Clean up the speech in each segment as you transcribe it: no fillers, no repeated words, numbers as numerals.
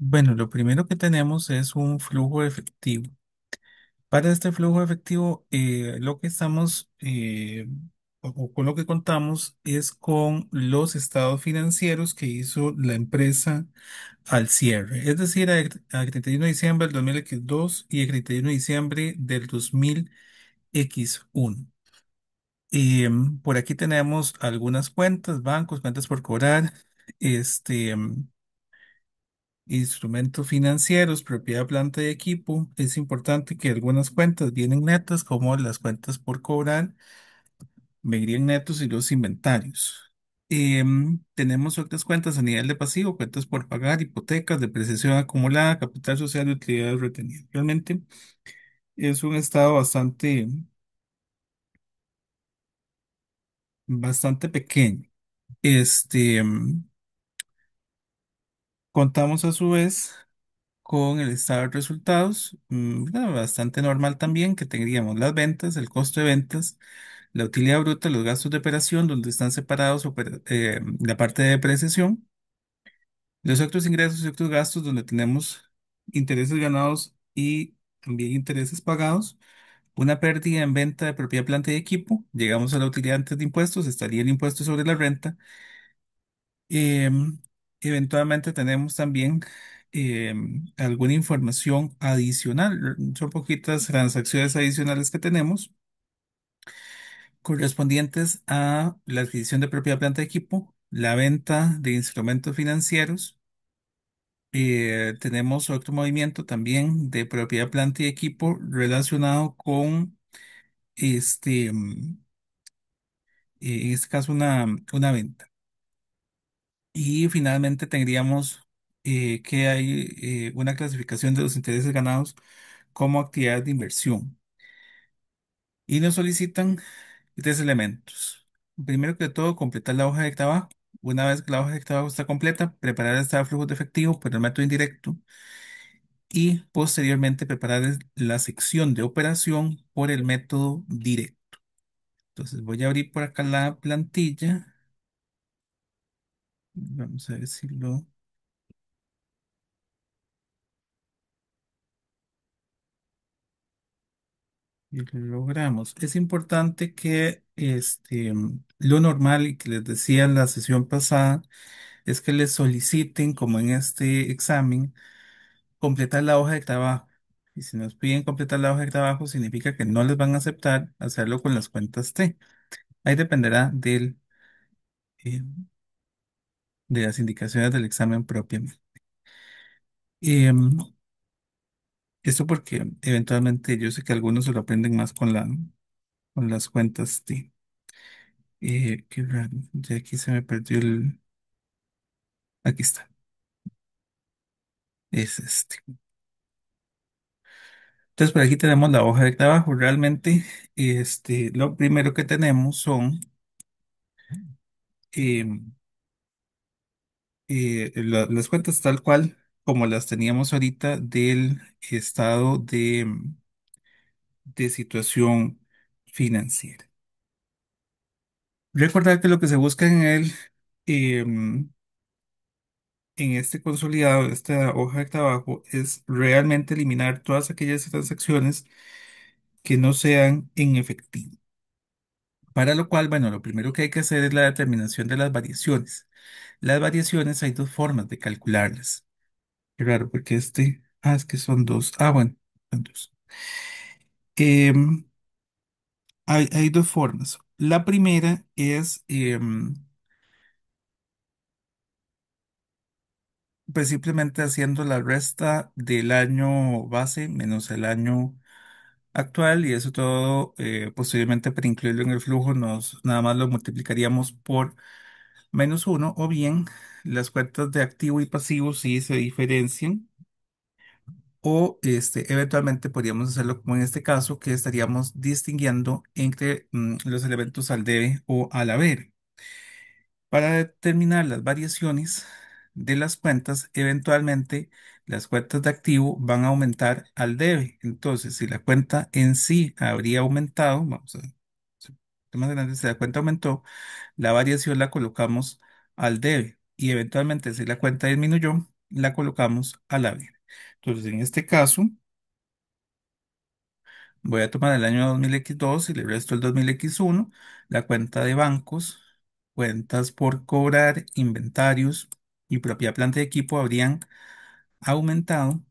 Bueno, lo primero que tenemos es un flujo efectivo. Para este flujo efectivo, lo que estamos o con lo que contamos es con los estados financieros que hizo la empresa al cierre, es decir, a 31 de diciembre del 2002 y a 31 de diciembre del 2001. Por aquí tenemos algunas cuentas, bancos, cuentas por cobrar, este. Instrumentos financieros, propiedad, planta y equipo. Es importante que algunas cuentas vienen netas, como las cuentas por cobrar, vendrían netos y los inventarios. Tenemos otras cuentas a nivel de pasivo, cuentas por pagar, hipotecas, depreciación acumulada, capital social y utilidades retenidas. Realmente es un estado bastante pequeño. Este, mm, Contamos a su vez con el estado de resultados, bueno, bastante normal también, que tendríamos las ventas, el costo de ventas, la utilidad bruta, los gastos de operación, donde están separados la parte de depreciación, los otros ingresos y otros gastos, donde tenemos intereses ganados y también intereses pagados, una pérdida en venta de propiedad, planta y equipo, llegamos a la utilidad antes de impuestos, estaría el impuesto sobre la renta. Eventualmente tenemos también alguna información adicional. Son poquitas transacciones adicionales que tenemos correspondientes a la adquisición de propiedad, planta y equipo, la venta de instrumentos financieros. Tenemos otro movimiento también de propiedad, planta y equipo relacionado con este, mm, en este caso una venta. Y finalmente tendríamos que hay una clasificación de los intereses ganados como actividad de inversión. Y nos solicitan tres elementos. Primero que todo, completar la hoja de trabajo. Una vez que la hoja de trabajo está completa, preparar el estado de flujo de efectivo por el método indirecto y posteriormente preparar la sección de operación por el método directo. Entonces voy a abrir por acá la plantilla. Vamos a ver si lo logramos. Es importante que lo normal y que les decía en la sesión pasada es que les soliciten, como en este examen, completar la hoja de trabajo. Y si nos piden completar la hoja de trabajo, significa que no les van a aceptar hacerlo con las cuentas T. Ahí dependerá eh, de las indicaciones del examen propiamente. Em, Esto porque eventualmente yo sé que algunos se lo aprenden más con las cuentas T. Qué raro, ya aquí se me perdió aquí está, es este. Entonces, por aquí tenemos la hoja de trabajo. Realmente, lo primero que tenemos son em, las cuentas tal cual como las teníamos ahorita del estado de situación financiera. Recordar que lo que se busca em, en este consolidado, esta hoja de trabajo, es realmente eliminar todas aquellas transacciones que no sean en efectivo. Para lo cual, bueno, lo primero que hay que hacer es la determinación de las variaciones. Las variaciones hay dos formas de calcularlas. Qué raro, porque es que son dos. Ah, bueno, son dos. Em, hay dos formas. La primera es pues simplemente haciendo la resta del año base menos el año actual y eso todo posteriormente para incluirlo en el flujo nos nada más lo multiplicaríamos por menos uno o bien las cuentas de activo y pasivo sí se diferencian o eventualmente podríamos hacerlo como en este caso que estaríamos distinguiendo entre los elementos al debe o al haber. Para determinar las variaciones de las cuentas, eventualmente las cuentas de activo van a aumentar al debe. Entonces, si la cuenta en sí habría aumentado, vamos a ver, más adelante, si la cuenta aumentó, la variación la colocamos al debe. Y eventualmente, si la cuenta disminuyó, la colocamos a la vez. Entonces, en este caso, voy a tomar el año 2000X2 y le resto el 2000X1, la cuenta de bancos, cuentas por cobrar, inventarios y propiedad, planta y equipo habrían aumentado.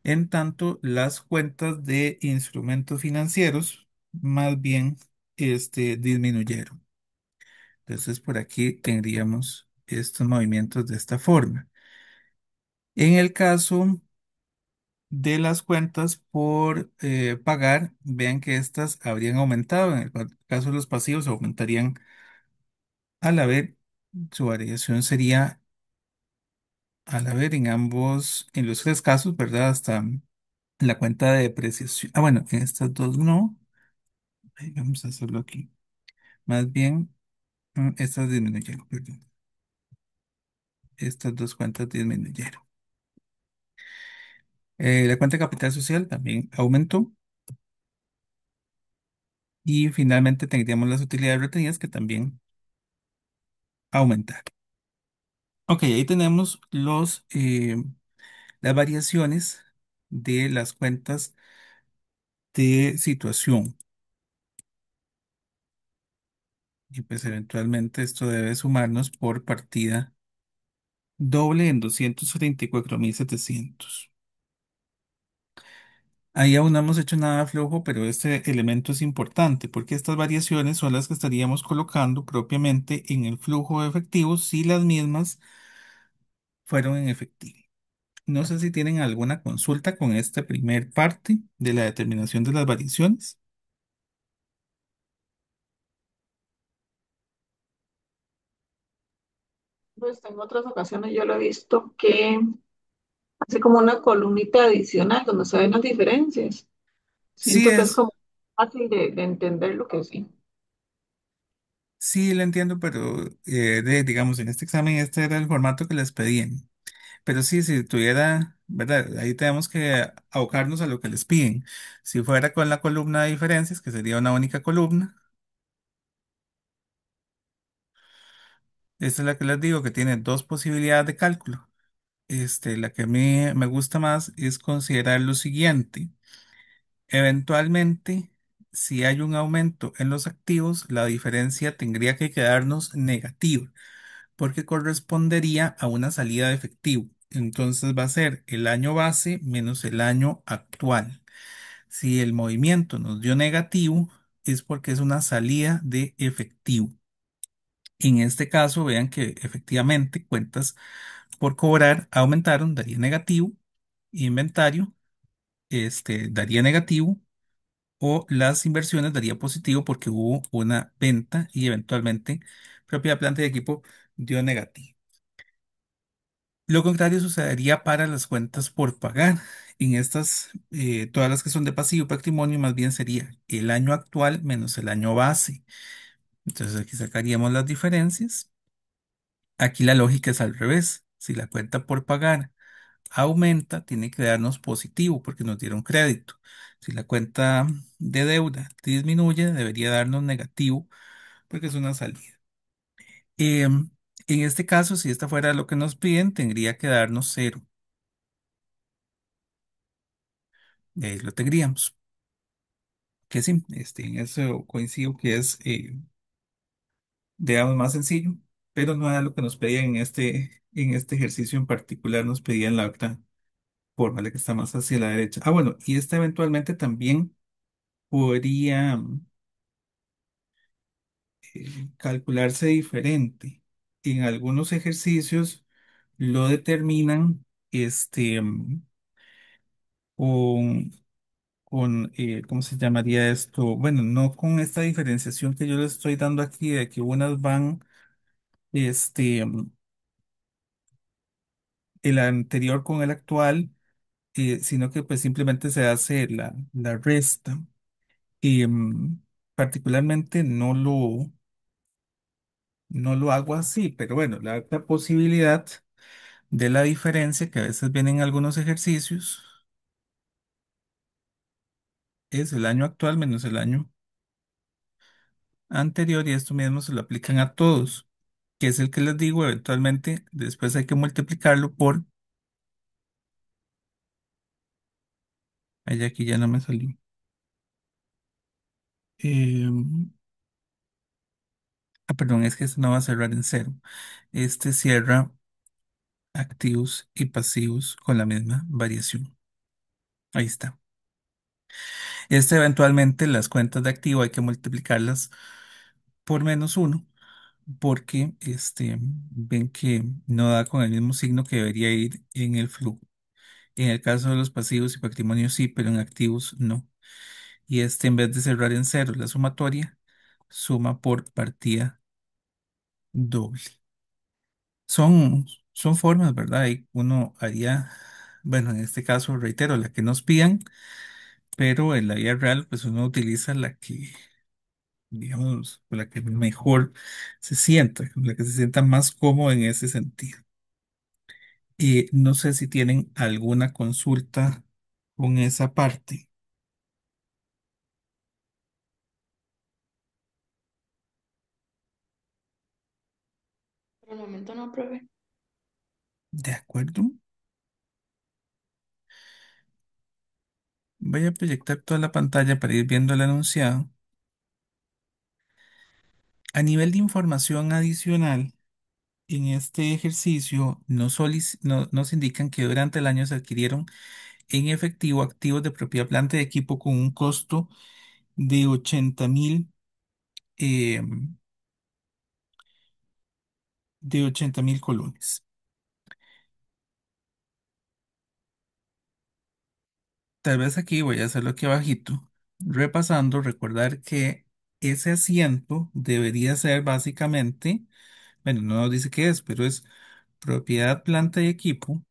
En tanto, las cuentas de instrumentos financieros más bien disminuyeron. Entonces, por aquí tendríamos estos movimientos de esta forma. En el caso de las cuentas por pagar, vean que estas habrían aumentado. En el caso de los pasivos, aumentarían a la vez. Su variación sería a la vez en ambos, en los tres casos, ¿verdad? Hasta la cuenta de depreciación. Ah, bueno, en estas dos no. Ahí vamos a hacerlo aquí. Más bien, estas disminuyeron, perdón. Estas dos cuentas disminuyeron. La cuenta de capital social también aumentó. Y finalmente tendríamos las utilidades retenidas que también aumentaron. Ok, ahí tenemos las variaciones de las cuentas de situación. Y pues eventualmente esto debe sumarnos por partida doble en 234.700. Ahí aún no hemos hecho nada flojo, pero este elemento es importante porque estas variaciones son las que estaríamos colocando propiamente en el flujo de efectivos si las mismas fueron en efectivo. No sé si tienen alguna consulta con esta primer parte de la determinación de las variaciones. Pues en otras ocasiones yo lo he visto que hace como una columnita adicional donde se ven las diferencias. Sí Siento que es es, como fácil de entender lo que sí. sí lo entiendo, pero digamos, en este examen este era el formato que les pedían. Pero sí, si tuviera, ¿verdad? Ahí tenemos que abocarnos a lo que les piden. Si fuera con la columna de diferencias, que sería una única columna, esta es la que les digo que tiene dos posibilidades de cálculo. La que a mí me gusta más es considerar lo siguiente. Eventualmente, si hay un aumento en los activos, la diferencia tendría que quedarnos negativa, porque correspondería a una salida de efectivo. Entonces va a ser el año base menos el año actual. Si el movimiento nos dio negativo, es porque es una salida de efectivo. En este caso, vean que efectivamente cuentas por cobrar aumentaron, daría negativo. Inventario, daría negativo. O las inversiones daría positivo porque hubo una venta y eventualmente propiedad, planta y equipo dio negativo. Lo contrario sucedería para las cuentas por pagar. En estas, todas las que son de pasivo y patrimonio, más bien sería el año actual menos el año base. Entonces aquí sacaríamos las diferencias. Aquí la lógica es al revés. Si la cuenta por pagar aumenta, tiene que darnos positivo porque nos dieron crédito. Si la cuenta de deuda disminuye, debería darnos negativo porque es una salida. En este caso, si esta fuera lo que nos piden, tendría que darnos cero. Lo tendríamos. Que sí, en eso coincido que es, digamos, más sencillo, pero no era lo que nos pedían en este ejercicio en particular, nos pedían la otra forma, la que está más hacia la derecha. Ah, bueno, y esta eventualmente también podría calcularse diferente. En algunos ejercicios lo determinan con, ¿cómo se llamaría esto? Bueno, no con esta diferenciación que yo le estoy dando aquí, de que unas van, este, mm, el anterior con el actual, sino que pues simplemente se hace la resta. Y particularmente no lo hago así, pero bueno, la posibilidad de la diferencia que a veces viene en algunos ejercicios es el año actual menos el año anterior y esto mismo se lo aplican a todos. que es el que les digo, eventualmente después hay que multiplicarlo por, allá aquí ya no me salió. Em, perdón, es que este no va a cerrar en cero. Este cierra activos y pasivos con la misma variación. Ahí está. Este eventualmente las cuentas de activo hay que multiplicarlas por menos uno porque ven que no da con el mismo signo que debería ir en el flujo. En el caso de los pasivos y patrimonio sí, pero en activos no. Y este en vez de cerrar en cero la sumatoria, suma por partida doble. Son formas, ¿verdad? Y uno haría, bueno, en este caso, reitero, la que nos pidan, pero en la vida real, pues uno utiliza la que, digamos, la que mejor se sienta, la que se sienta más cómodo en ese sentido. Y no sé si tienen alguna consulta con esa parte. Por el momento no, profe. ¿De acuerdo? Voy a proyectar toda la pantalla para ir viendo el enunciado. A nivel de información adicional, en este ejercicio nos indican que durante el año se adquirieron en efectivo activos de propiedad, planta y equipo con un costo de 80.000 eh, de 80.000 colones. Tal vez aquí voy a hacerlo aquí abajito. Repasando, recordar que ese asiento debería ser básicamente, bueno, no nos dice qué es, pero es propiedad, planta y equipo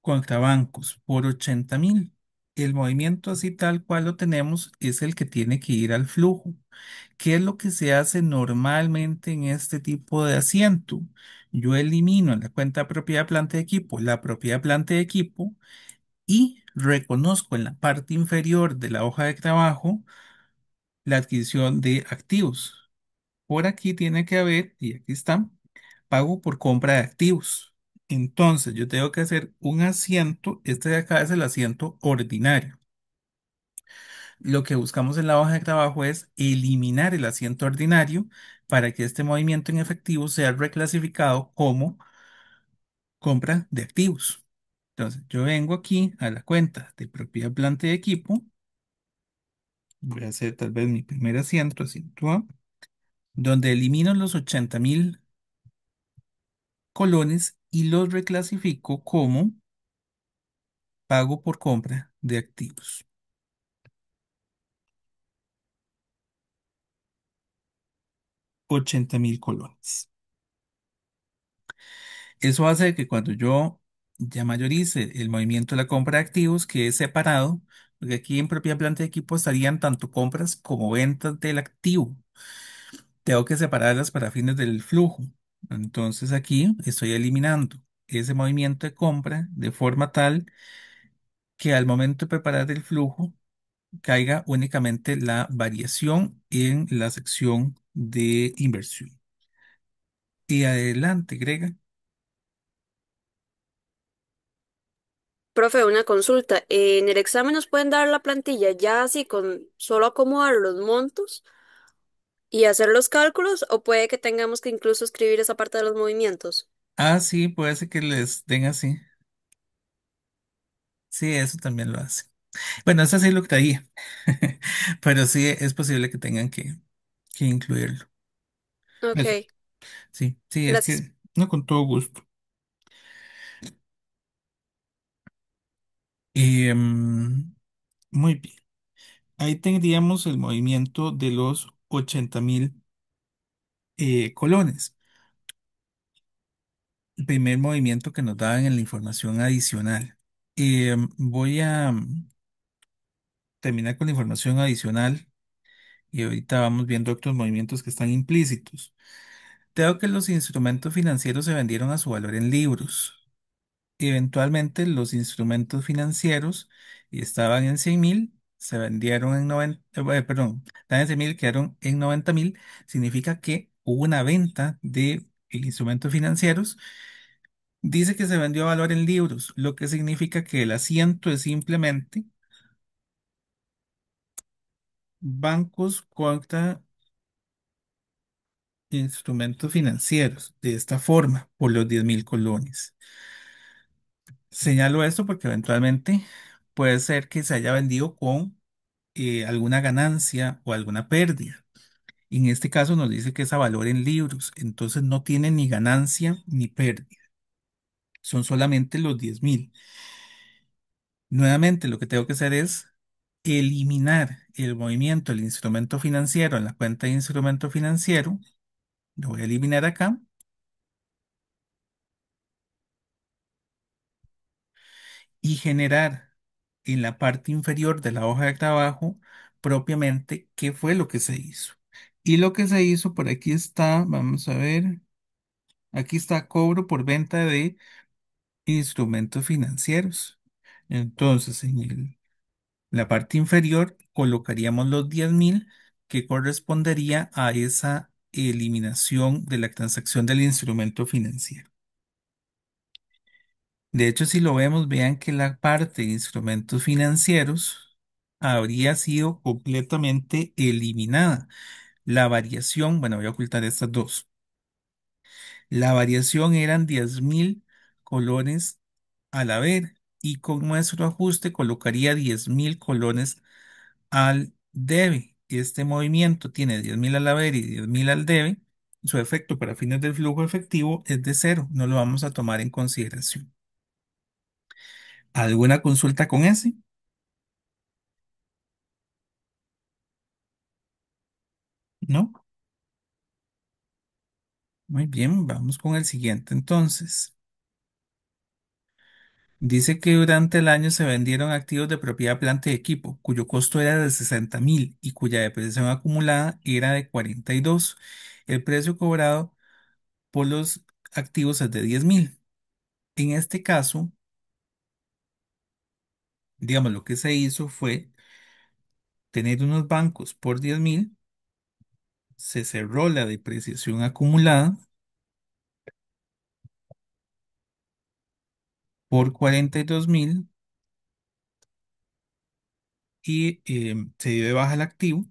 contra bancos por 80.000. El movimiento así tal cual lo tenemos es el que tiene que ir al flujo. ¿Qué es lo que se hace normalmente en este tipo de asiento? Yo elimino en la cuenta propiedad, planta y equipo la propiedad, planta y equipo y reconozco en la parte inferior de la hoja de trabajo la adquisición de activos. Por aquí tiene que haber, y aquí está, pago por compra de activos. Entonces yo tengo que hacer un asiento, este de acá es el asiento ordinario. Lo que buscamos en la hoja de trabajo es eliminar el asiento ordinario para que este movimiento en efectivo sea reclasificado como compra de activos. Entonces yo vengo aquí a la cuenta de propiedad, planta y equipo. Voy a hacer tal vez mi primer asiento, asiento A, donde elimino los 80.000 colones y los reclasifico como pago por compra de activos. 80.000 colones. Eso hace que cuando yo ya mayorice el movimiento de la compra de activos, que es separado, porque aquí en propiedad, planta y equipo estarían tanto compras como ventas del activo. Tengo que separarlas para fines del flujo. Entonces aquí estoy eliminando ese movimiento de compra de forma tal que al momento de preparar el flujo caiga únicamente la variación en la sección de inversión. Y adelante, Grega. Profe, una consulta. ¿En el examen nos pueden dar la plantilla ya así con solo acomodar los montos y hacer los cálculos o puede que tengamos que incluso escribir esa parte de los movimientos? Ah, sí, puede ser que les den así. Sí, eso también lo hace. Bueno, eso sí lo traía. Pero sí es posible que tengan que incluirlo. Eso, Ok, sí, sí, es gracias. que no con todo gusto. Muy bien. Ahí tendríamos el movimiento de los 80.000 colones. El primer movimiento que nos daban en la información adicional. Voy a terminar con la información adicional y ahorita vamos viendo otros movimientos que están implícitos. Creo que los instrumentos financieros se vendieron a su valor en libros. Eventualmente los instrumentos financieros estaban en 100.000, se vendieron en 90, perdón, están en 100.000, quedaron en 90.000, significa que hubo una venta de instrumentos financieros. Dice que se vendió a valor en libros, lo que significa que el asiento es simplemente bancos contra instrumentos financieros, de esta forma, por los 10.000 colones. Señalo esto porque eventualmente puede ser que se haya vendido con alguna ganancia o alguna pérdida. En este caso nos dice que es a valor en libros, entonces no tiene ni ganancia ni pérdida, son solamente los 10.000. Nuevamente lo que tengo que hacer es eliminar el movimiento del instrumento financiero en la cuenta de instrumento financiero. Lo voy a eliminar acá y generar en la parte inferior de la hoja de trabajo propiamente qué fue lo que se hizo. Y lo que se hizo por aquí está, vamos a ver, aquí está cobro por venta de instrumentos financieros. Entonces, la parte inferior colocaríamos los 10.000 que correspondería a esa eliminación de la transacción del instrumento financiero. De hecho, si lo vemos, vean que la parte de instrumentos financieros habría sido completamente eliminada. La variación, bueno, voy a ocultar estas dos. La variación eran 10.000 colones al haber y con nuestro ajuste colocaría 10.000 colones al debe. Este movimiento tiene 10.000 al haber y 10.000 al debe. Su efecto para fines del flujo efectivo es de cero. No lo vamos a tomar en consideración. ¿Alguna consulta con ese? ¿No? Muy bien, vamos con el siguiente entonces. Dice que durante el año se vendieron activos de propiedad, planta y equipo, cuyo costo era de 60.000 y cuya depreciación acumulada era de 42. El precio cobrado por los activos es de 10.000. En este caso, digamos, lo que se hizo fue tener unos bancos por 10.000, se cerró la depreciación acumulada por 42.000 y se dio de baja el activo.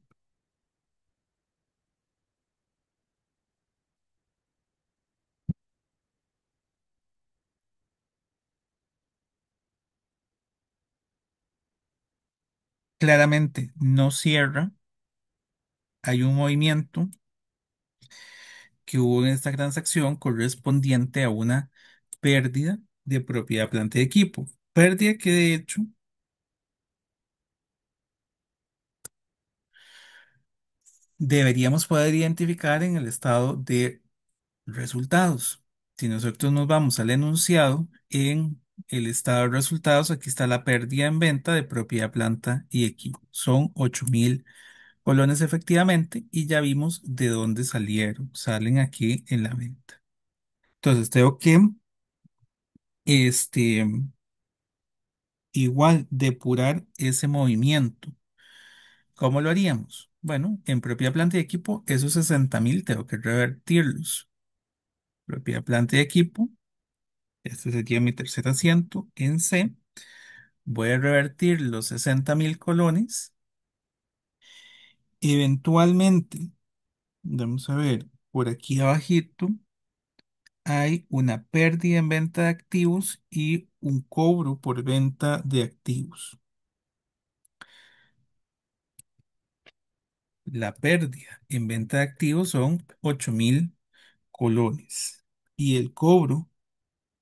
Claramente no cierra, hay un movimiento que hubo en esta transacción correspondiente a una pérdida de propiedad, planta y equipo. Pérdida que de hecho deberíamos poder identificar en el estado de resultados. Si nosotros nos vamos al enunciado, en el estado de resultados, aquí está la pérdida en venta de propiedad, planta y equipo. Son 8.000 colones efectivamente y ya vimos de dónde salieron. Salen aquí en la venta. Entonces tengo que este, igual depurar ese movimiento. ¿Cómo lo haríamos? Bueno, en propiedad, planta y equipo, esos 60.000 tengo que revertirlos. Propiedad, planta y equipo. Este sería mi tercer asiento en C. Voy a revertir los 60.000 colones. Eventualmente, vamos a ver, por aquí abajito hay una pérdida en venta de activos y un cobro por venta de activos. La pérdida en venta de activos son 8.000 colones y el cobro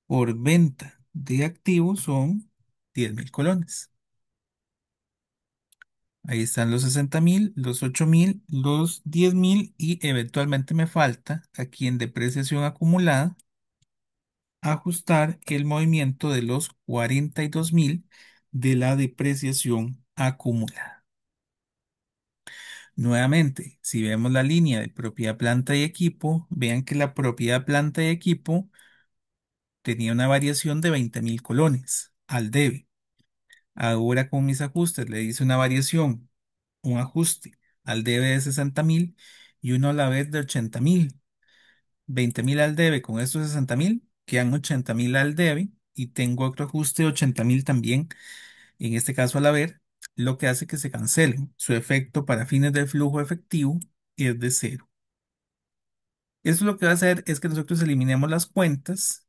por venta de activos son 10.000 colones. Ahí están los 60.000, los 8.000, los 10.000 y eventualmente me falta aquí en depreciación acumulada ajustar el movimiento de los 42.000 de la depreciación acumulada. Nuevamente, si vemos la línea de propiedad, planta y equipo, vean que la propiedad, planta y equipo tenía una variación de 20.000 colones al debe. Ahora con mis ajustes le hice una variación, un ajuste al debe de 60.000 y uno a la vez de 80.000. 20.000 al debe con estos 60.000, quedan 80.000 al debe y tengo otro ajuste de 80.000 también, en este caso al haber, lo que hace que se cancele. Su efecto para fines del flujo efectivo es de cero. Eso lo que va a hacer es que nosotros eliminemos las cuentas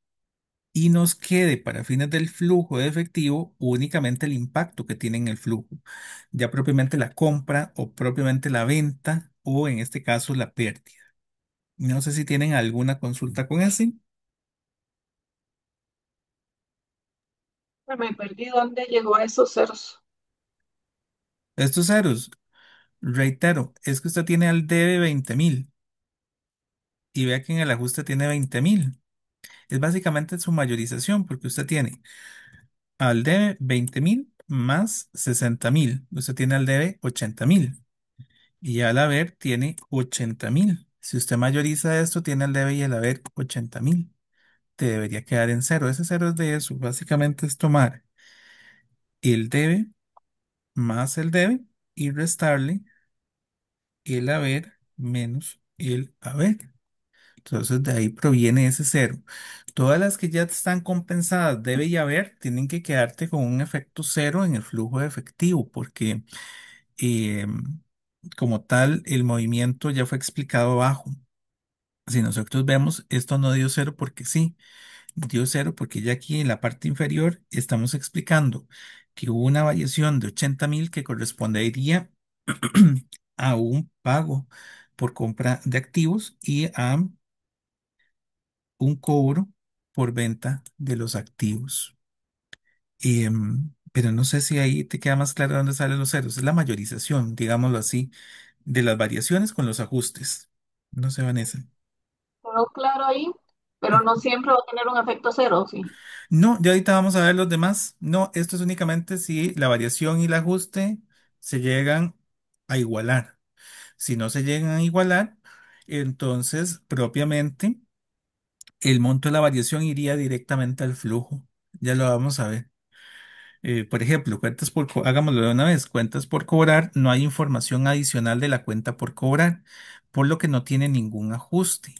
y nos quede para fines del flujo de efectivo únicamente el impacto que tiene en el flujo, ya propiamente la compra o propiamente la venta o en este caso la pérdida. No sé si tienen alguna consulta con ese. Me perdí dónde llegó a esos ceros. Estos ceros, reitero, es que usted tiene al debe 20.000 y vea que en el ajuste tiene 20.000. Es básicamente su mayorización porque usted tiene al debe 20.000 más 60.000. Usted tiene al debe 80.000 y al haber tiene 80.000. Si usted mayoriza esto, tiene al debe y el haber 80.000. Te debería quedar en cero. Ese cero es de eso. Básicamente es tomar el debe más el debe y restarle el haber menos el haber. Entonces de ahí proviene ese cero. Todas las que ya están compensadas, debe y haber, tienen que quedarte con un efecto cero en el flujo de efectivo, porque eh, como tal, el movimiento ya fue explicado abajo. Si nosotros vemos, esto no dio cero porque sí, dio cero porque ya aquí en la parte inferior estamos explicando que hubo una variación de 80.000 que correspondería a un pago por compra de activos y a un cobro por venta de los activos. Pero no sé si ahí te queda más claro dónde salen los ceros. Es la mayorización, digámoslo así, de las variaciones con los ajustes. No sé, Vanessa. Quedó claro ahí, pero no siempre va a tener un efecto cero, sí. No, ya ahorita vamos a ver los demás. No, esto es únicamente si la variación y el ajuste se llegan a igualar. Si no se llegan a igualar, entonces propiamente el monto de la variación iría directamente al flujo. Ya lo vamos a ver. Por ejemplo, hagámoslo de una vez, cuentas por cobrar, no hay información adicional de la cuenta por cobrar, por lo que no tiene ningún ajuste.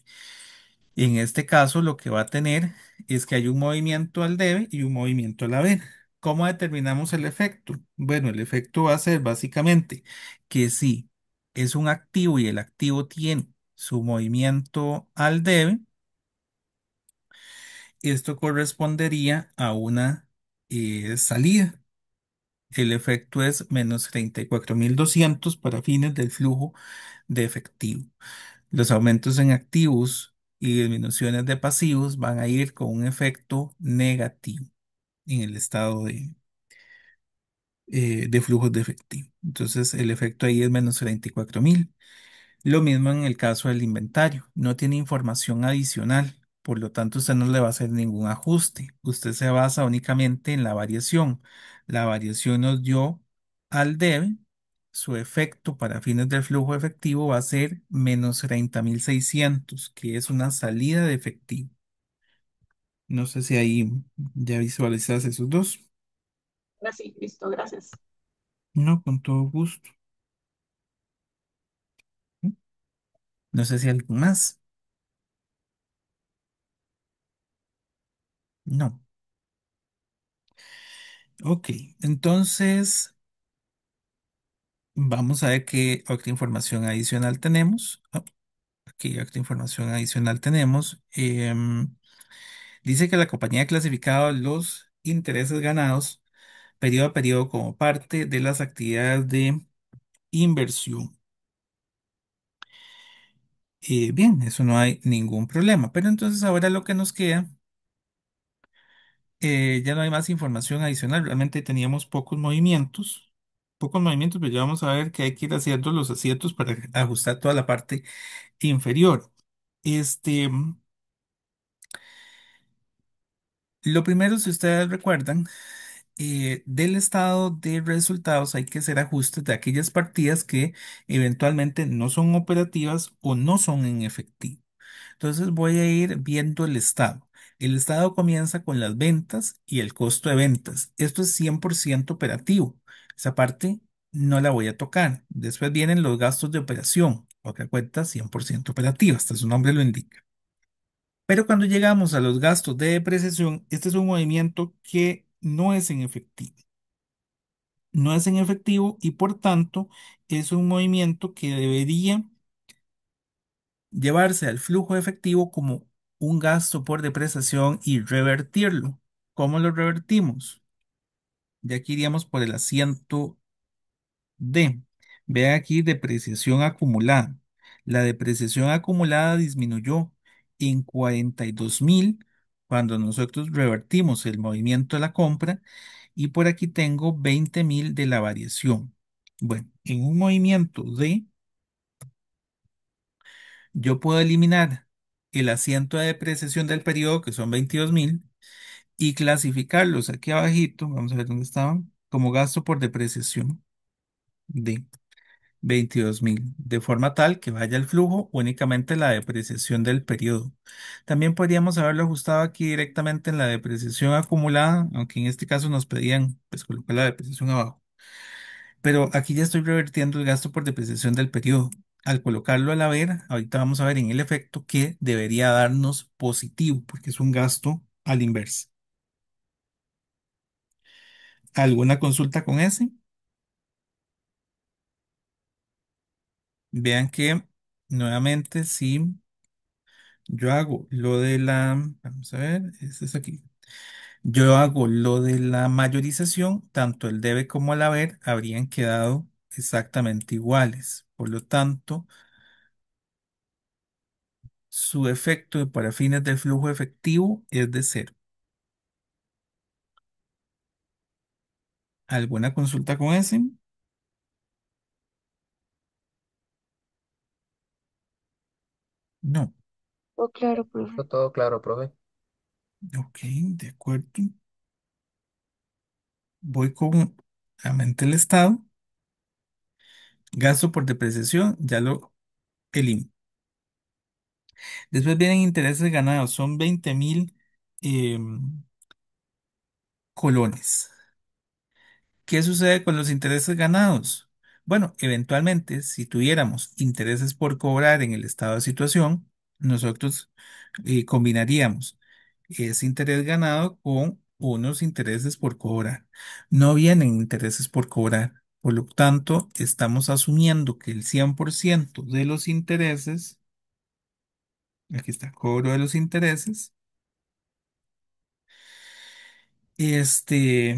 En este caso, lo que va a tener es que hay un movimiento al debe y un movimiento al haber. ¿Cómo determinamos el efecto? Bueno, el efecto va a ser básicamente que si es un activo y el activo tiene su movimiento al debe, esto correspondería a una salida. El efecto es menos 34.200 para fines del flujo de efectivo. Los aumentos en activos y disminuciones de pasivos van a ir con un efecto negativo en el estado de flujos de efectivo. Entonces, el efecto ahí es menos 34.000. Lo mismo en el caso del inventario. No tiene información adicional. Por lo tanto, usted no le va a hacer ningún ajuste. Usted se basa únicamente en la variación. La variación nos dio al debe. Su efecto para fines del flujo efectivo va a ser menos 30.600, que es una salida de efectivo. No sé si ahí ya visualizas esos dos. Ahora sí, listo, gracias. No, con todo gusto. No sé si algo más. No. Ok, entonces vamos a ver qué otra información adicional tenemos. Aquí otra información adicional tenemos. Dice que la compañía ha clasificado los intereses ganados periodo a periodo como parte de las actividades de inversión. Bien, eso no hay ningún problema. Pero entonces ahora lo que nos queda, ya no hay más información adicional. Realmente teníamos pocos movimientos, pero ya vamos a ver que hay que ir haciendo los aciertos para ajustar toda la parte inferior. Este, lo primero, si ustedes recuerdan, del estado de resultados hay que hacer ajustes de aquellas partidas que eventualmente no son operativas o no son en efectivo. Entonces voy a ir viendo el estado. El estado comienza con las ventas y el costo de ventas. Esto es 100% operativo. Esa parte no la voy a tocar. Después vienen los gastos de operación, otra cuenta 100% operativa, hasta su nombre lo indica. Pero cuando llegamos a los gastos de depreciación, este es un movimiento que no es en efectivo. No es en efectivo y por tanto es un movimiento que debería llevarse al flujo efectivo como un gasto por depreciación y revertirlo. ¿Cómo lo revertimos? Ya aquí iríamos por el asiento D. Vean aquí depreciación acumulada. La depreciación acumulada disminuyó en 42.000 cuando nosotros revertimos el movimiento de la compra y por aquí tengo 20.000 de la variación. Bueno, en un movimiento D, yo puedo eliminar el asiento de depreciación del periodo, que son 22.000, y clasificarlos aquí abajito, vamos a ver dónde estaban, como gasto por depreciación de 22.000, de forma tal que vaya al flujo únicamente la depreciación del periodo. También podríamos haberlo ajustado aquí directamente en la depreciación acumulada, aunque en este caso nos pedían pues colocar la depreciación abajo. Pero aquí ya estoy revirtiendo el gasto por depreciación del periodo. Al colocarlo al haber, ahorita vamos a ver en el efecto que debería darnos positivo, porque es un gasto al inverso. ¿Alguna consulta con ese? Vean que nuevamente si yo hago lo de la, vamos a ver, este es aquí. Yo hago lo de la mayorización, tanto el debe como el haber habrían quedado exactamente iguales. Por lo tanto, su efecto para fines del flujo efectivo es de cero. ¿Alguna consulta con ese? No. Oh, claro, profe. Todo claro, profe. Ok, de acuerdo. Voy con aumente el estado. Gasto por depreciación, ya lo elimino. Después vienen intereses ganados, son 20.000 colones. ¿Qué sucede con los intereses ganados? Bueno, eventualmente, si tuviéramos intereses por cobrar en el estado de situación, nosotros combinaríamos ese interés ganado con unos intereses por cobrar. No vienen intereses por cobrar. Por lo tanto, estamos asumiendo que el 100% de los intereses, aquí está, cobro de los intereses, este,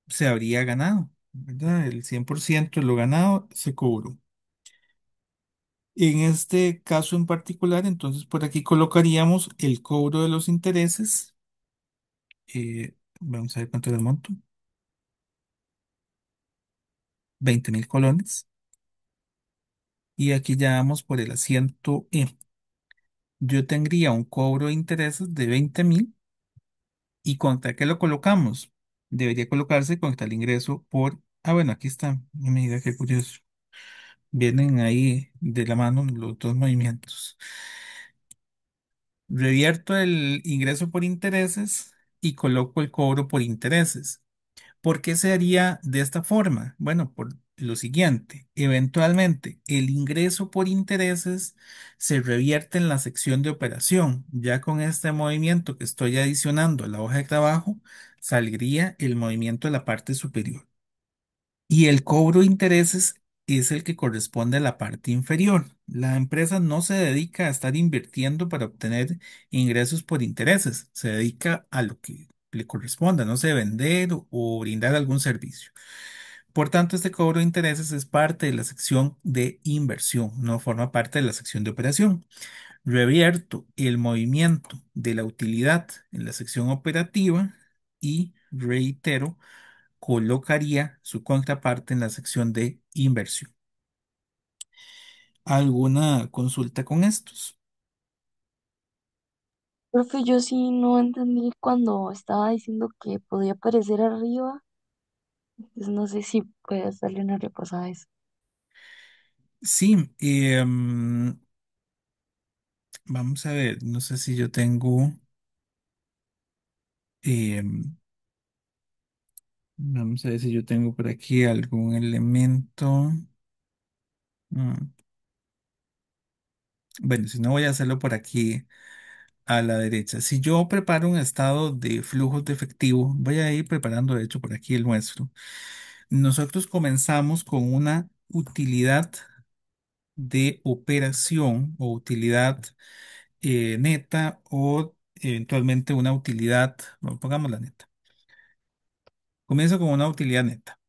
se habría ganado, ¿verdad? El 100% de lo ganado se cobró. En este caso en particular, entonces por aquí colocaríamos el cobro de los intereses. Vamos a ver cuánto era el monto. 20.000 colones. Y aquí ya vamos por el asiento E. Yo tendría un cobro de intereses de 20.000. ¿Y contra qué lo colocamos? Debería colocarse contra el ingreso por... Ah, bueno, aquí está. No me diga qué curioso. Vienen ahí de la mano los dos movimientos. Revierto el ingreso por intereses y coloco el cobro por intereses. ¿Por qué se haría de esta forma? Bueno, por lo siguiente, eventualmente el ingreso por intereses se revierte en la sección de operación. Ya con este movimiento que estoy adicionando a la hoja de trabajo, saldría el movimiento de la parte superior. Y el cobro de intereses es el que corresponde a la parte inferior. La empresa no se dedica a estar invirtiendo para obtener ingresos por intereses, se dedica a lo que le corresponda, no sé, vender o brindar algún servicio. Por tanto, este cobro de intereses es parte de la sección de inversión, no forma parte de la sección de operación. Revierto el movimiento de la utilidad en la sección operativa y reitero colocaría su contraparte en la sección de inversión. ¿Alguna consulta con estos? Profe, yo sí no entendí cuando estaba diciendo que podía aparecer arriba, pues no sé si puedes darle una repasada a eso. Sí, vamos a ver, no sé si yo tengo. Em, Vamos a ver si yo tengo por aquí algún elemento. Mm, Bueno, si no voy a hacerlo por aquí a la derecha. Si yo preparo un estado de flujos de efectivo, voy a ir preparando de hecho por aquí el nuestro. Nosotros comenzamos con una utilidad de operación o utilidad neta o eventualmente una utilidad, bueno, pongamos la neta. Comienzo con una utilidad neta,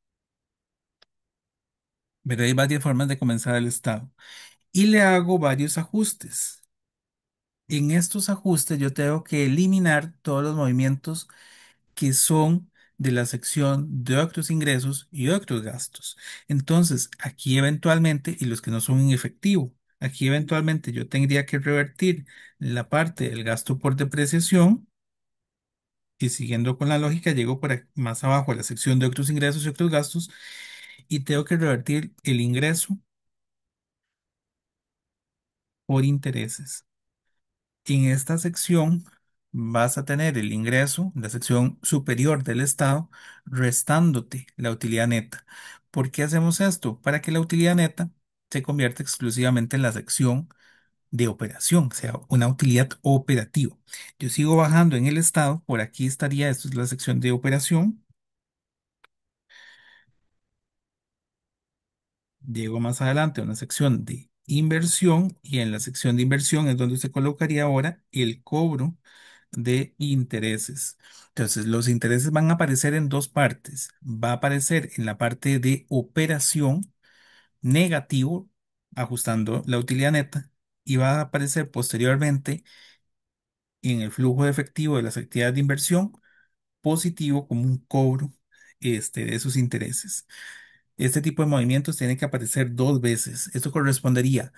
pero hay varias formas de comenzar el estado y le hago varios ajustes. En estos ajustes yo tengo que eliminar todos los movimientos que son de la sección de otros ingresos y otros gastos. Entonces, aquí eventualmente, y los que no son en efectivo, aquí eventualmente yo tendría que revertir la parte del gasto por depreciación y siguiendo con la lógica, llego por más abajo a la sección de otros ingresos y otros gastos y tengo que revertir el ingreso por intereses. En esta sección vas a tener el ingreso, la sección superior del estado, restándote la utilidad neta. ¿Por qué hacemos esto? Para que la utilidad neta se convierta exclusivamente en la sección de operación, o sea, una utilidad operativa. Yo sigo bajando en el estado, por aquí estaría, esto es la sección de operación. Llego más adelante a una sección de inversión y en la sección de inversión es donde se colocaría ahora el cobro de intereses. Entonces, los intereses van a aparecer en dos partes. Va a aparecer en la parte de operación negativo, ajustando la utilidad neta, y va a aparecer posteriormente en el flujo de efectivo de las actividades de inversión positivo como un cobro de esos intereses. Este tipo de movimientos tiene que aparecer dos veces. Esto correspondería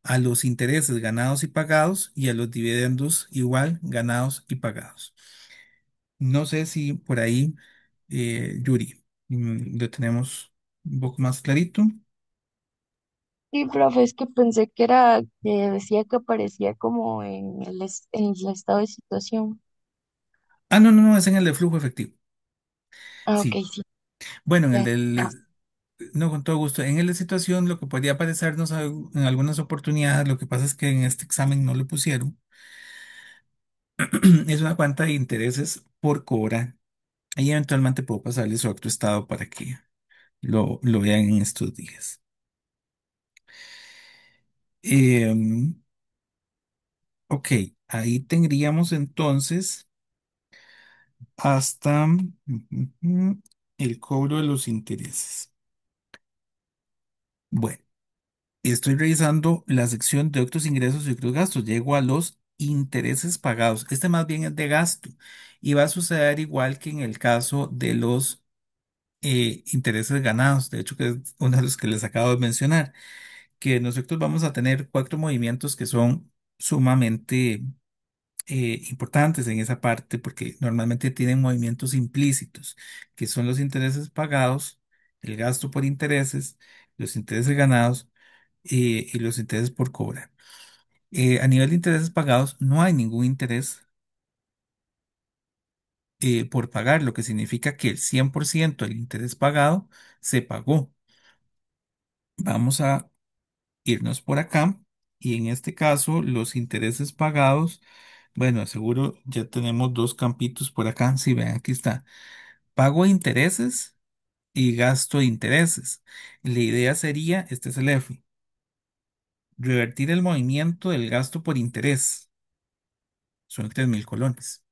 a los intereses ganados y pagados y a los dividendos igual ganados y pagados. No sé si por ahí, Yuri, lo tenemos un poco más clarito. Sí, profe, es que pensé que era, que decía que aparecía como en en el estado de situación. Ah, no, no, no, es en el de flujo efectivo. Ah, ok, Sí. sí, Bueno, en el ya. del, no, con todo gusto. En el de situación, lo que podría aparecernos en algunas oportunidades, lo que pasa es que en este examen no lo pusieron, es una cuenta de intereses por cobrar. Ahí eventualmente puedo pasarle su acto estado para que lo vean en estos días. Em, ok, ahí tendríamos entonces hasta el cobro de los intereses. Bueno, estoy revisando la sección de otros ingresos y otros gastos. Llego a los intereses pagados. Este más bien es de gasto y va a suceder igual que en el caso de los intereses ganados. De hecho, que es uno de los que les acabo de mencionar, que nosotros vamos a tener cuatro movimientos que son sumamente importantes en esa parte porque normalmente tienen movimientos implícitos, que son los intereses pagados, el gasto por intereses, los intereses ganados y los intereses por cobrar. A nivel de intereses pagados, no hay ningún interés por pagar, lo que significa que el 100% del interés pagado se pagó. Vamos a irnos por acá y en este caso los intereses pagados, bueno, seguro ya tenemos dos campitos por acá. Si ven, aquí está. Pago de intereses y gasto de intereses. La idea sería, este es el F, revertir el movimiento del gasto por interés, son 3.000 colones,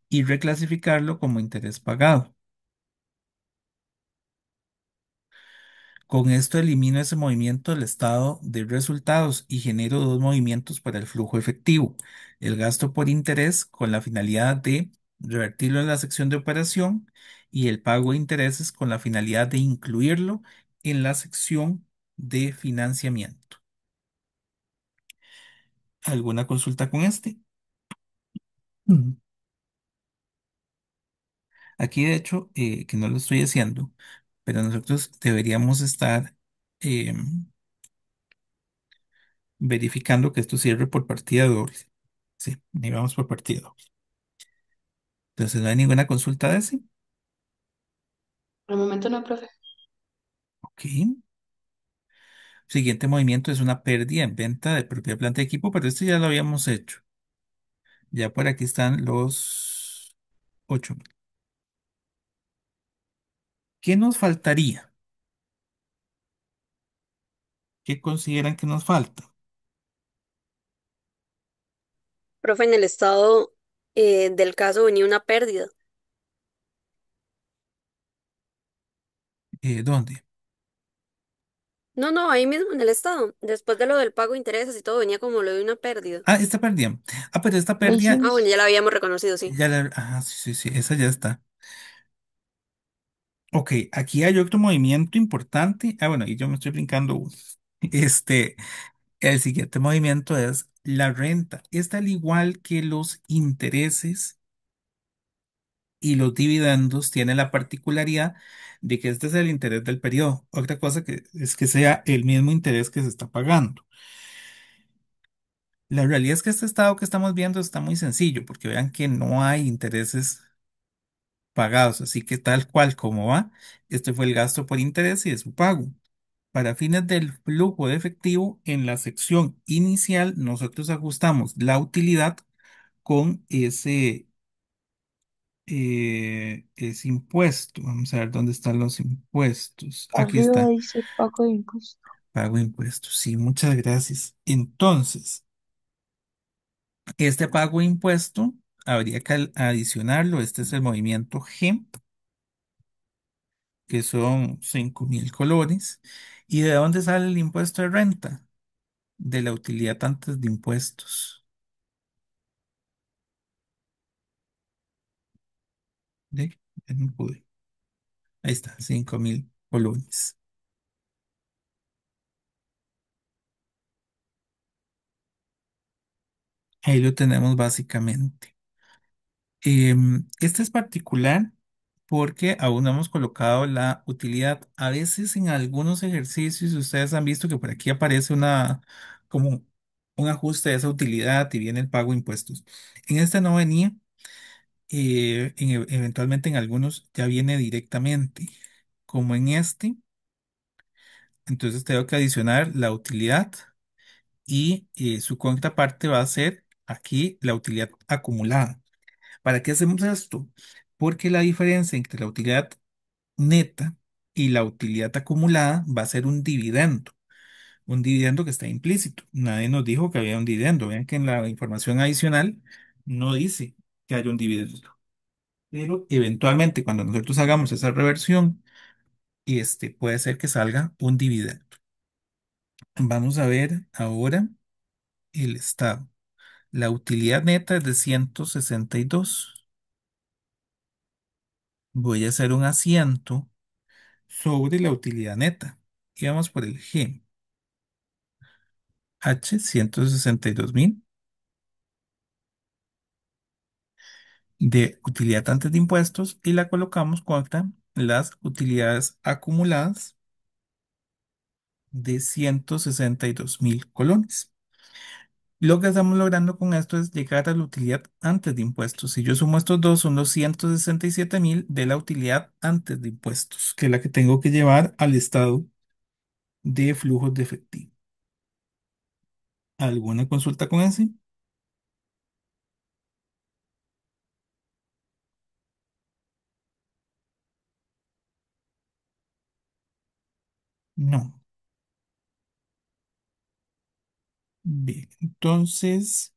y reclasificarlo como interés pagado. Con esto elimino ese movimiento del estado de resultados y genero dos movimientos para el flujo efectivo. El gasto por interés con la finalidad de revertirlo en la sección de operación y el pago de intereses con la finalidad de incluirlo en la sección de financiamiento. ¿Alguna consulta con este? Mm. Aquí de hecho, que no lo estoy haciendo, pero nosotros deberíamos estar em, verificando que esto cierre por partida doble. Sí, ahí vamos por partida doble. Entonces no hay ninguna consulta de ese. Al momento no, profe. Ok. Siguiente movimiento es una pérdida en venta de propiedad, planta y equipo, pero este ya lo habíamos hecho. Ya por aquí están los 8.000. ¿Qué nos faltaría? ¿Qué consideran que nos falta? Profe, en el estado del caso venía una pérdida. ¿Dónde? No, no, ahí mismo en el estado. Después de lo del pago de intereses y todo, venía como lo de una pérdida. Ah, esta pérdida. Ah, pero esta Lo pérdida Ah, bueno, hicimos. ya la habíamos reconocido, sí. ya la... Ah, sí, sí, sí, esa ya está. Ok, aquí hay otro movimiento importante. Ah, bueno, y yo me estoy brincando uno. Este, el siguiente movimiento es la renta. Esta, al igual que los intereses y los dividendos, tiene la particularidad de que este es el interés del periodo. Otra cosa que es que sea el mismo interés que se está pagando. La realidad es que este estado que estamos viendo está muy sencillo, porque vean que no hay intereses pagados, así que tal cual como va, este fue el gasto por interés y de su pago. Para fines del flujo de efectivo, en la sección inicial nosotros ajustamos la utilidad con ese impuesto. Vamos a ver dónde están los impuestos. Aquí Arriba está, dice pago de impuesto. pago de impuestos. Sí, muchas gracias. Entonces, este pago de impuesto habría que adicionarlo. Este es el movimiento G, que son 5.000 colones. ¿Y de dónde sale el impuesto de renta? De la utilidad antes de impuestos. ¿De? Ya no pude. Ahí está, 5.000 colones. Ahí lo tenemos básicamente. Este es particular porque aún no hemos colocado la utilidad. A veces en algunos ejercicios ustedes han visto que por aquí aparece como un ajuste de esa utilidad y viene el pago de impuestos. En este no venía, eventualmente en algunos ya viene directamente. Como en este, entonces tengo que adicionar la utilidad y su contraparte va a ser aquí la utilidad acumulada. ¿Para qué hacemos esto? Porque la diferencia entre la utilidad neta y la utilidad acumulada va a ser un dividendo que está implícito. Nadie nos dijo que había un dividendo. Vean que en la información adicional no dice que haya un dividendo. Pero eventualmente cuando nosotros hagamos esa reversión, puede ser que salga un dividendo. Vamos a ver ahora el estado. La utilidad neta es de 162. Voy a hacer un asiento sobre la utilidad neta. Y vamos por el G. H, 162.000 de utilidad antes de impuestos y la colocamos contra las utilidades acumuladas de 162.000 colones. Lo que estamos logrando con esto es llegar a la utilidad antes de impuestos. Si yo sumo estos dos, son los 167.000 de la utilidad antes de impuestos, que es la que tengo que llevar al estado de flujos de efectivo. ¿Alguna consulta con ese? No. Bien, entonces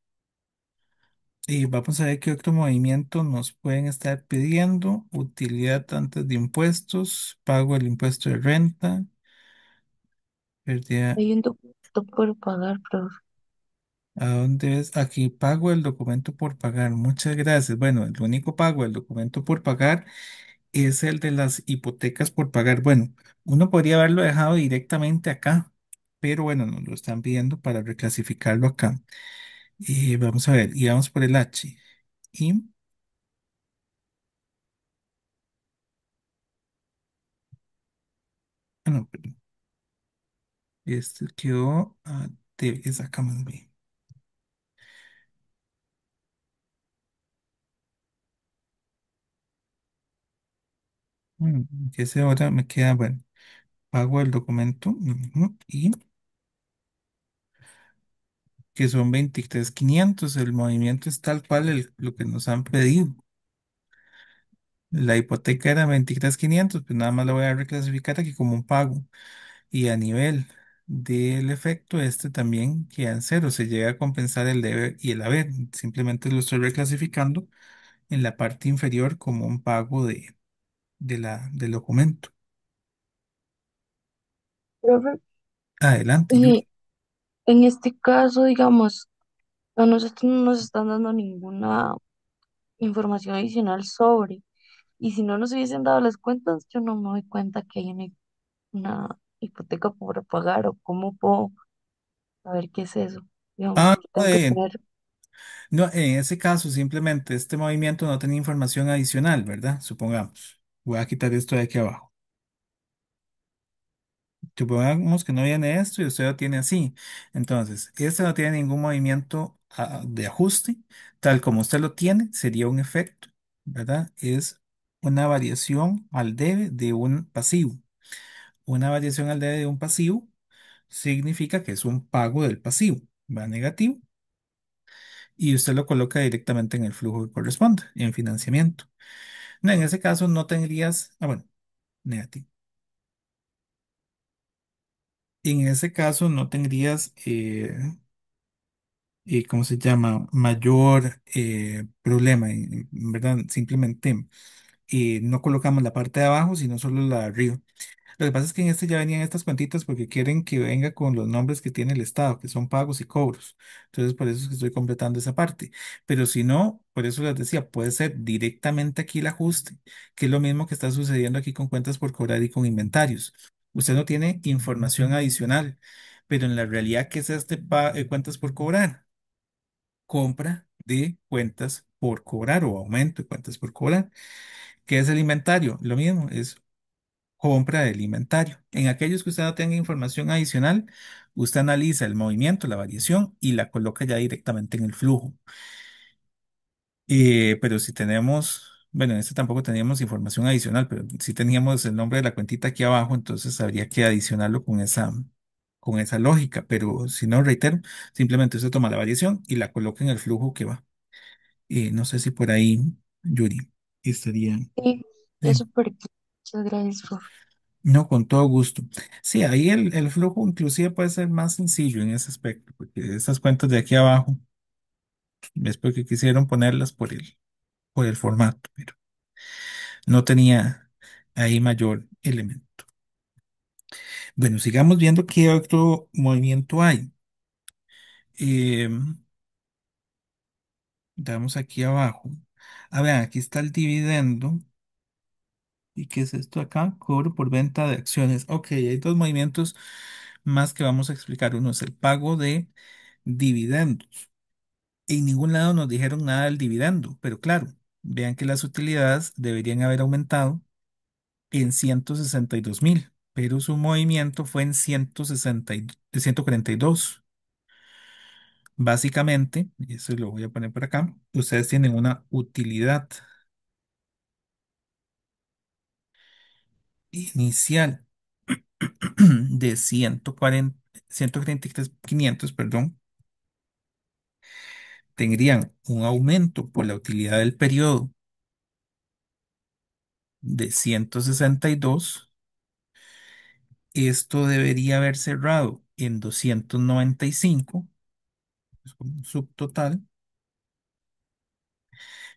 vamos a ver qué otro movimiento nos pueden estar pidiendo. Utilidad antes de impuestos, pago del impuesto de renta, pérdida. Hay un documento por pagar, profe. ¿A dónde es? Aquí pago el documento por pagar. Muchas gracias. Bueno, el único pago del documento por pagar es el de las hipotecas por pagar. Bueno, uno podría haberlo dejado directamente acá, pero bueno, nos lo están pidiendo para reclasificarlo acá. Vamos a ver, y vamos por el H. Y, no, perdón, este quedó es acá más bien. Que ese ahora me queda, bueno, pago el documento y que son 23.500. El movimiento es tal cual lo que nos han pedido. La hipoteca era 23.500, pues nada más lo voy a reclasificar aquí como un pago. Y a nivel del efecto, este también queda en cero. Se llega a compensar el deber y el haber. Simplemente lo estoy reclasificando en la parte inferior como un pago del documento. Profe, Adelante, y Yuri. en este caso, digamos, a nosotros no nos están dando ninguna información adicional sobre, y si no nos hubiesen dado las cuentas, yo no me doy cuenta que hay una hipoteca por pagar o cómo puedo saber qué es eso. Digamos, Ah, solo no, tengo que tener, no, en ese caso, simplemente este movimiento no tenía información adicional, ¿verdad? Supongamos. Voy a quitar esto de aquí abajo. Supongamos que no viene esto y usted lo tiene así. Entonces, este no tiene ningún movimiento de ajuste. Tal como usted lo tiene, sería un efecto, ¿verdad? Es una variación al debe de un pasivo. Una variación al debe de un pasivo significa que es un pago del pasivo. Va negativo y usted lo coloca directamente en el flujo que corresponde, en financiamiento. No, en ese caso no tendrías, bueno, negativo. En ese caso no tendrías, ¿cómo se llama? Mayor problema, ¿verdad? Simplemente no colocamos la parte de abajo, sino solo la de arriba. Lo que pasa es que en este ya venían estas cuentitas porque quieren que venga con los nombres que tiene el Estado, que son pagos y cobros. Entonces, por eso es que estoy completando esa parte. Pero si no, por eso les decía, puede ser directamente aquí el ajuste, que es lo mismo que está sucediendo aquí con cuentas por cobrar y con inventarios. Usted no tiene información adicional, pero en la realidad, ¿qué es cuentas por cobrar? Compra de cuentas por cobrar o aumento de cuentas por cobrar. ¿Qué es el inventario? Lo mismo, es compra del inventario. En aquellos que usted no tenga información adicional, usted analiza el movimiento, la variación y la coloca ya directamente en el flujo. Pero si tenemos, bueno, en este tampoco teníamos información adicional, pero si teníamos el nombre de la cuentita aquí abajo, entonces habría que adicionarlo con esa lógica. Pero si no, reitero, simplemente usted toma la variación y la coloca en el flujo que va. No sé si por ahí, Yuri, estaría. sí, es eh, súper claro. Muchas gracias, profe. No, con todo gusto. Sí, ahí el flujo inclusive puede ser más sencillo en ese aspecto, porque esas cuentas de aquí abajo es porque quisieron ponerlas por el formato, pero no tenía ahí mayor elemento. Bueno, sigamos viendo qué otro movimiento hay. Eh, Damos aquí abajo. A ver, aquí está el dividendo. ¿Y qué es esto acá? Cobro por venta de acciones. Ok, hay dos movimientos más que vamos a explicar. Uno es el pago de dividendos. En ningún lado nos dijeron nada del dividendo, pero claro, vean que las utilidades deberían haber aumentado en 162.000, pero su movimiento fue en 142. Básicamente, y eso lo voy a poner por acá, ustedes tienen una utilidad inicial de 143.500, perdón, tendrían un aumento por la utilidad del periodo de 162. Esto debería haber cerrado en 295, es como un subtotal,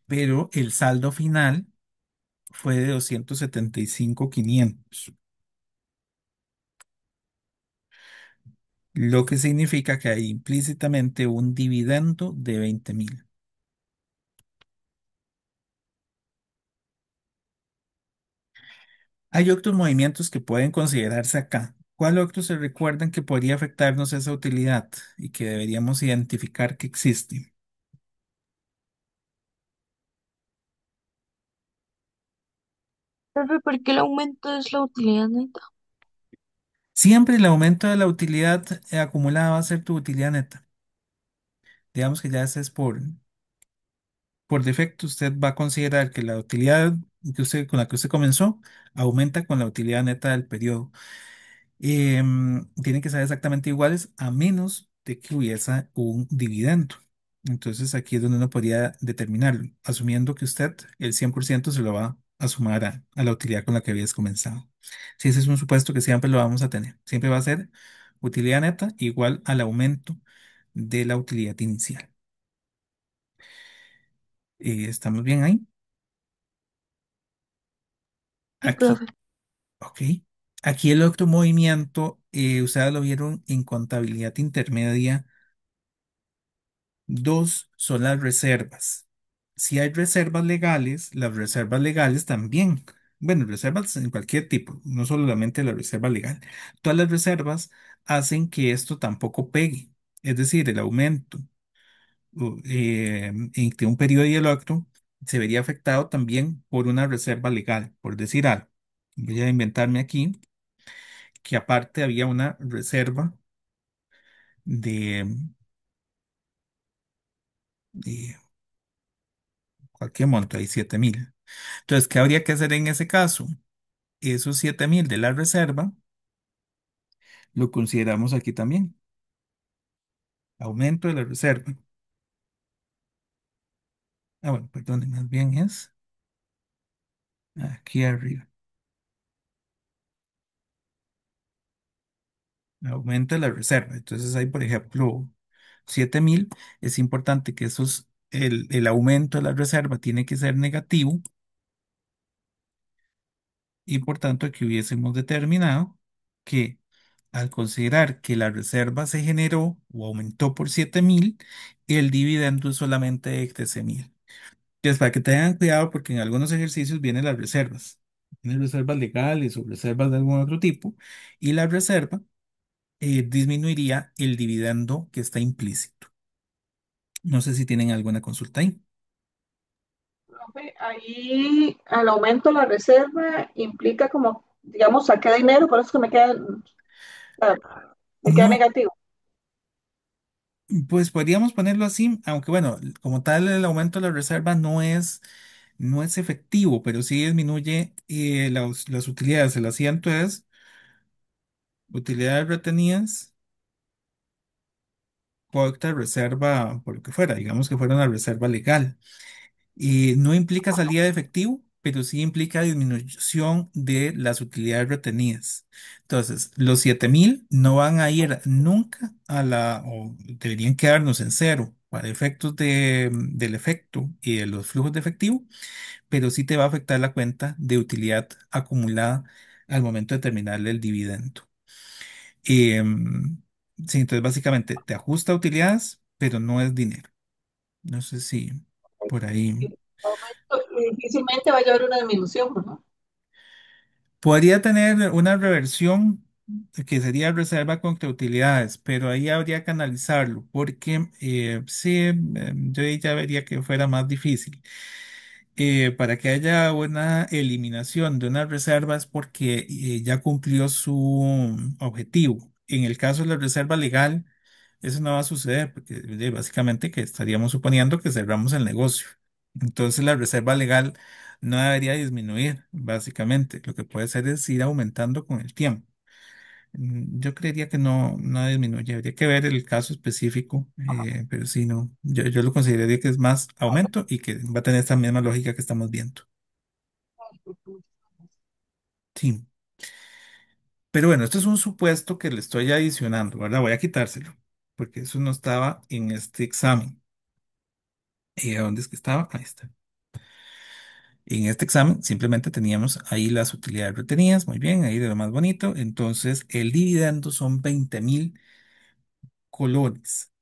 pero el saldo final fue de 275.500, lo que significa que hay implícitamente un dividendo de 20.000. Hay otros movimientos que pueden considerarse acá. ¿Cuál otro se recuerdan que podría afectarnos esa utilidad y que deberíamos identificar que existe? Profe, ¿por qué el aumento es la utilidad neta? Siempre el aumento de la utilidad acumulada va a ser tu utilidad neta. Digamos que ya ese es por por defecto usted va a considerar que la utilidad con la que usted comenzó aumenta con la utilidad neta del periodo. Tienen que ser exactamente iguales a menos de que hubiese un dividendo. Entonces aquí es donde uno podría determinarlo, asumiendo que usted el 100% se lo va a sumar a la utilidad con la que habías comenzado. Si ese es un supuesto que siempre lo vamos a tener, siempre va a ser utilidad neta igual al aumento de la utilidad inicial. ¿Estamos bien ahí? Sí, Aquí, profe. ok. Aquí el otro movimiento, ustedes lo vieron en contabilidad intermedia. Dos son las reservas. Si hay reservas legales, las reservas legales también. Bueno, reservas en cualquier tipo, no solamente la reserva legal. Todas las reservas hacen que esto tampoco pegue. Es decir, el aumento entre un periodo y el otro se vería afectado también por una reserva legal, por decir algo. Voy a inventarme aquí que aparte había una reserva de, de cualquier monto, hay 7.000. Entonces, ¿qué habría que hacer en ese caso? Esos 7.000 de la reserva lo consideramos aquí también. Aumento de la reserva. Ah, bueno, perdón, más bien es aquí arriba. Aumento de la reserva. Entonces, hay, por ejemplo, 7.000. Es importante que el aumento de la reserva tiene que ser negativo y por tanto que hubiésemos determinado que al considerar que la reserva se generó o aumentó por 7.000, el dividendo es solamente de 13.000. Entonces, para que tengan cuidado, porque en algunos ejercicios vienen las reservas. Vienen reservas legales o reservas de algún otro tipo, y la reserva disminuiría el dividendo que está implícito. No sé si tienen alguna consulta ahí. Profe, ahí el aumento de la reserva implica como, digamos, saqué dinero, por eso es que ah, me queda No, negativo. pues podríamos ponerlo así, aunque bueno, como tal el aumento de la reserva no es efectivo, pero sí disminuye las utilidades. El asiento es utilidades retenidas por reserva, por lo que fuera, digamos que fuera una reserva legal. Y no implica salida de efectivo, pero sí implica disminución de las utilidades retenidas. Entonces, los 7.000 no van a ir nunca o deberían quedarnos en cero para efectos del efecto y de los flujos de efectivo, pero sí te va a afectar la cuenta de utilidad acumulada al momento de terminarle el dividendo. Sí, entonces básicamente te ajusta utilidades, pero no es dinero. No sé si por ahí. Aumento, y difícilmente va a haber una disminución, ¿no? Podría tener una reversión que sería reserva contra utilidades, pero ahí habría que analizarlo porque sí, yo ahí ya vería que fuera más difícil. Para que haya una eliminación de una reserva es porque ya cumplió su objetivo. En el caso de la reserva legal, eso no va a suceder porque básicamente que estaríamos suponiendo que cerramos el negocio. Entonces la reserva legal no debería disminuir, básicamente. Lo que puede hacer es ir aumentando con el tiempo. Yo creería que no disminuye. Habría que ver el caso específico, pero sí, no. Yo lo consideraría que es más aumento y que va a tener esta misma lógica que estamos viendo. Sí. Pero bueno, esto es un supuesto que le estoy adicionando, ¿verdad? Voy a quitárselo, porque eso no estaba en este examen. ¿Y a dónde es que estaba? Ahí está. En este examen simplemente teníamos ahí las utilidades retenidas, muy bien, ahí de lo más bonito. Entonces, el dividendo son 20.000 colones.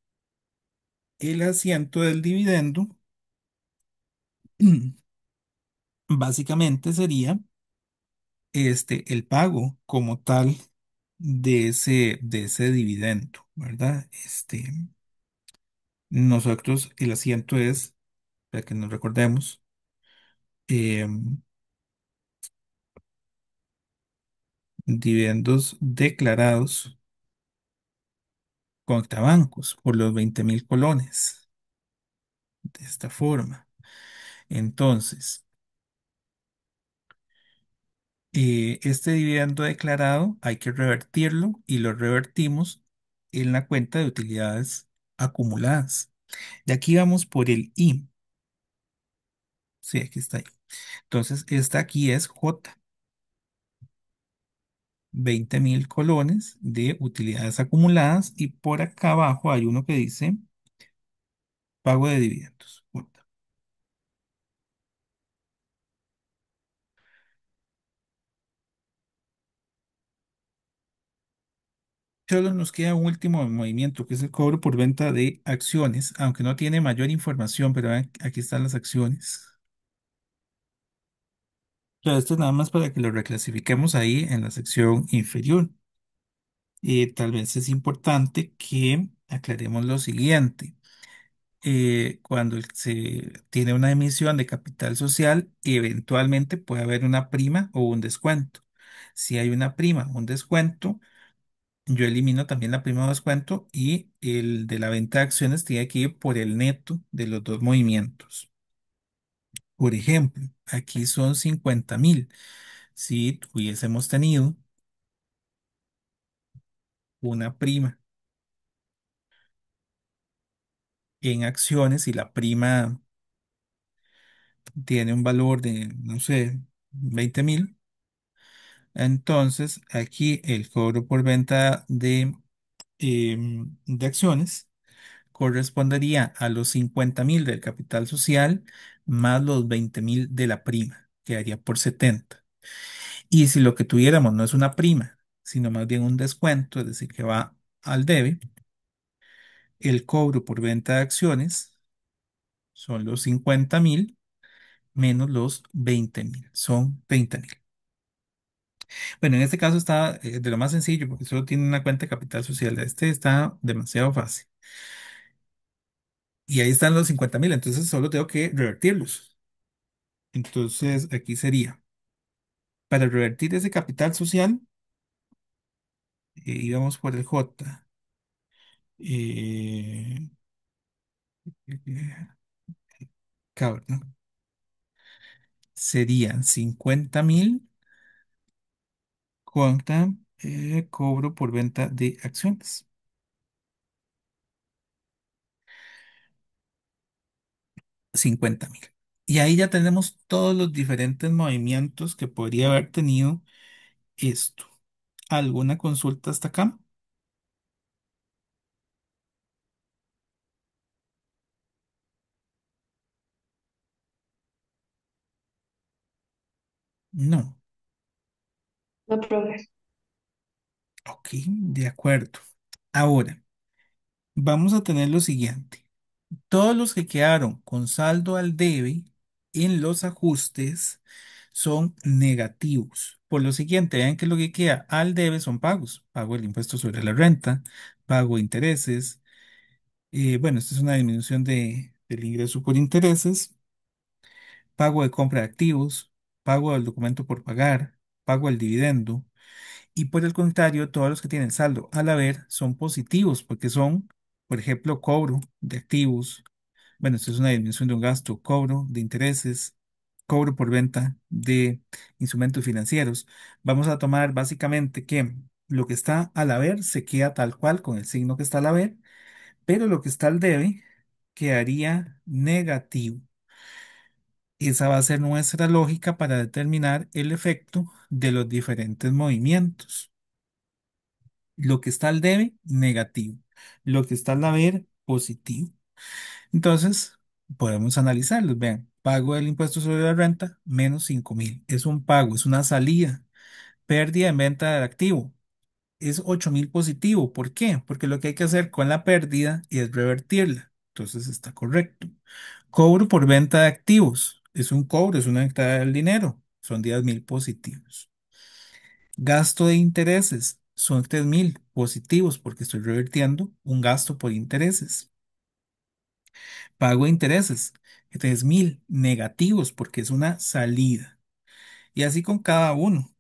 El asiento del dividendo básicamente sería el pago como tal de ese dividendo, ¿verdad? Nosotros, el asiento es, para que nos recordemos, em, dividendos declarados contra bancos por los 20.000 colones, de esta forma. Entonces, este dividendo declarado hay que revertirlo y lo revertimos en la cuenta de utilidades acumuladas. Y aquí vamos por el I. Sí, aquí está ahí. Entonces, esta aquí es J, 20.000 colones de utilidades acumuladas y por acá abajo hay uno que dice pago de dividendos. J. Solo nos queda un último movimiento que es el cobro por venta de acciones, aunque no tiene mayor información, pero vean, aquí están las acciones. Pero esto es nada más para que lo reclasifiquemos ahí en la sección inferior. Tal vez es importante que aclaremos lo siguiente. Cuando se tiene una emisión de capital social, eventualmente puede haber una prima o un descuento. Si hay una prima o un descuento, yo elimino también la prima o descuento y el de la venta de acciones tiene que ir por el neto de los dos movimientos. Por ejemplo, aquí son 50.000. Si hubiésemos tenido una prima en acciones y la prima tiene un valor de, no sé, 20.000, entonces aquí el cobro por venta de acciones correspondería a los 50.000 del capital social más los 20.000 de la prima, quedaría por 70. Y si lo que tuviéramos no es una prima, sino más bien un descuento, es decir, que va al debe, el cobro por venta de acciones son los 50.000 menos los 20.000, son 30.000. Bueno, en este caso está de lo más sencillo porque solo tiene una cuenta de capital social. Este está demasiado fácil. Y ahí están los 50.000, entonces solo tengo que revertirlos. Entonces aquí sería, para revertir ese capital social, íbamos por el J. Eh, cabrón, ¿no? Serían 50.000 contra cobro por venta de acciones. 50.000. Y ahí ya tenemos todos los diferentes movimientos que podría haber tenido esto. ¿Alguna consulta hasta acá? No. No, profe. Ok, de acuerdo. Ahora, vamos a tener lo siguiente. Todos los que quedaron con saldo al debe en los ajustes son negativos. Por lo siguiente, vean que lo que queda al debe son pagos. Pago el impuesto sobre la renta, pago intereses. Bueno, esta es una disminución del ingreso por intereses, pago de compra de activos, pago del documento por pagar, pago del dividendo. Y por el contrario, todos los que tienen saldo al haber son positivos porque son, por ejemplo, cobro de activos. Bueno, esto es una disminución de un gasto, cobro de intereses, cobro por venta de instrumentos financieros. Vamos a tomar básicamente que lo que está al haber se queda tal cual con el signo que está al haber, pero lo que está al debe quedaría negativo. Esa va a ser nuestra lógica para determinar el efecto de los diferentes movimientos. Lo que está al debe, negativo. Lo que está al haber, positivo. Entonces, podemos analizarlos. Vean, pago del impuesto sobre la renta, menos 5.000. Es un pago, es una salida. Pérdida en venta del activo. Es 8.000 positivo. ¿Por qué? Porque lo que hay que hacer con la pérdida es revertirla. Entonces está correcto. Cobro por venta de activos. Es un cobro, es una entrada del dinero. Son 10.000 positivos. Gasto de intereses. Son 3.000 positivos porque estoy revirtiendo un gasto por intereses. Pago de intereses. 3.000 negativos porque es una salida. Y así con cada uno.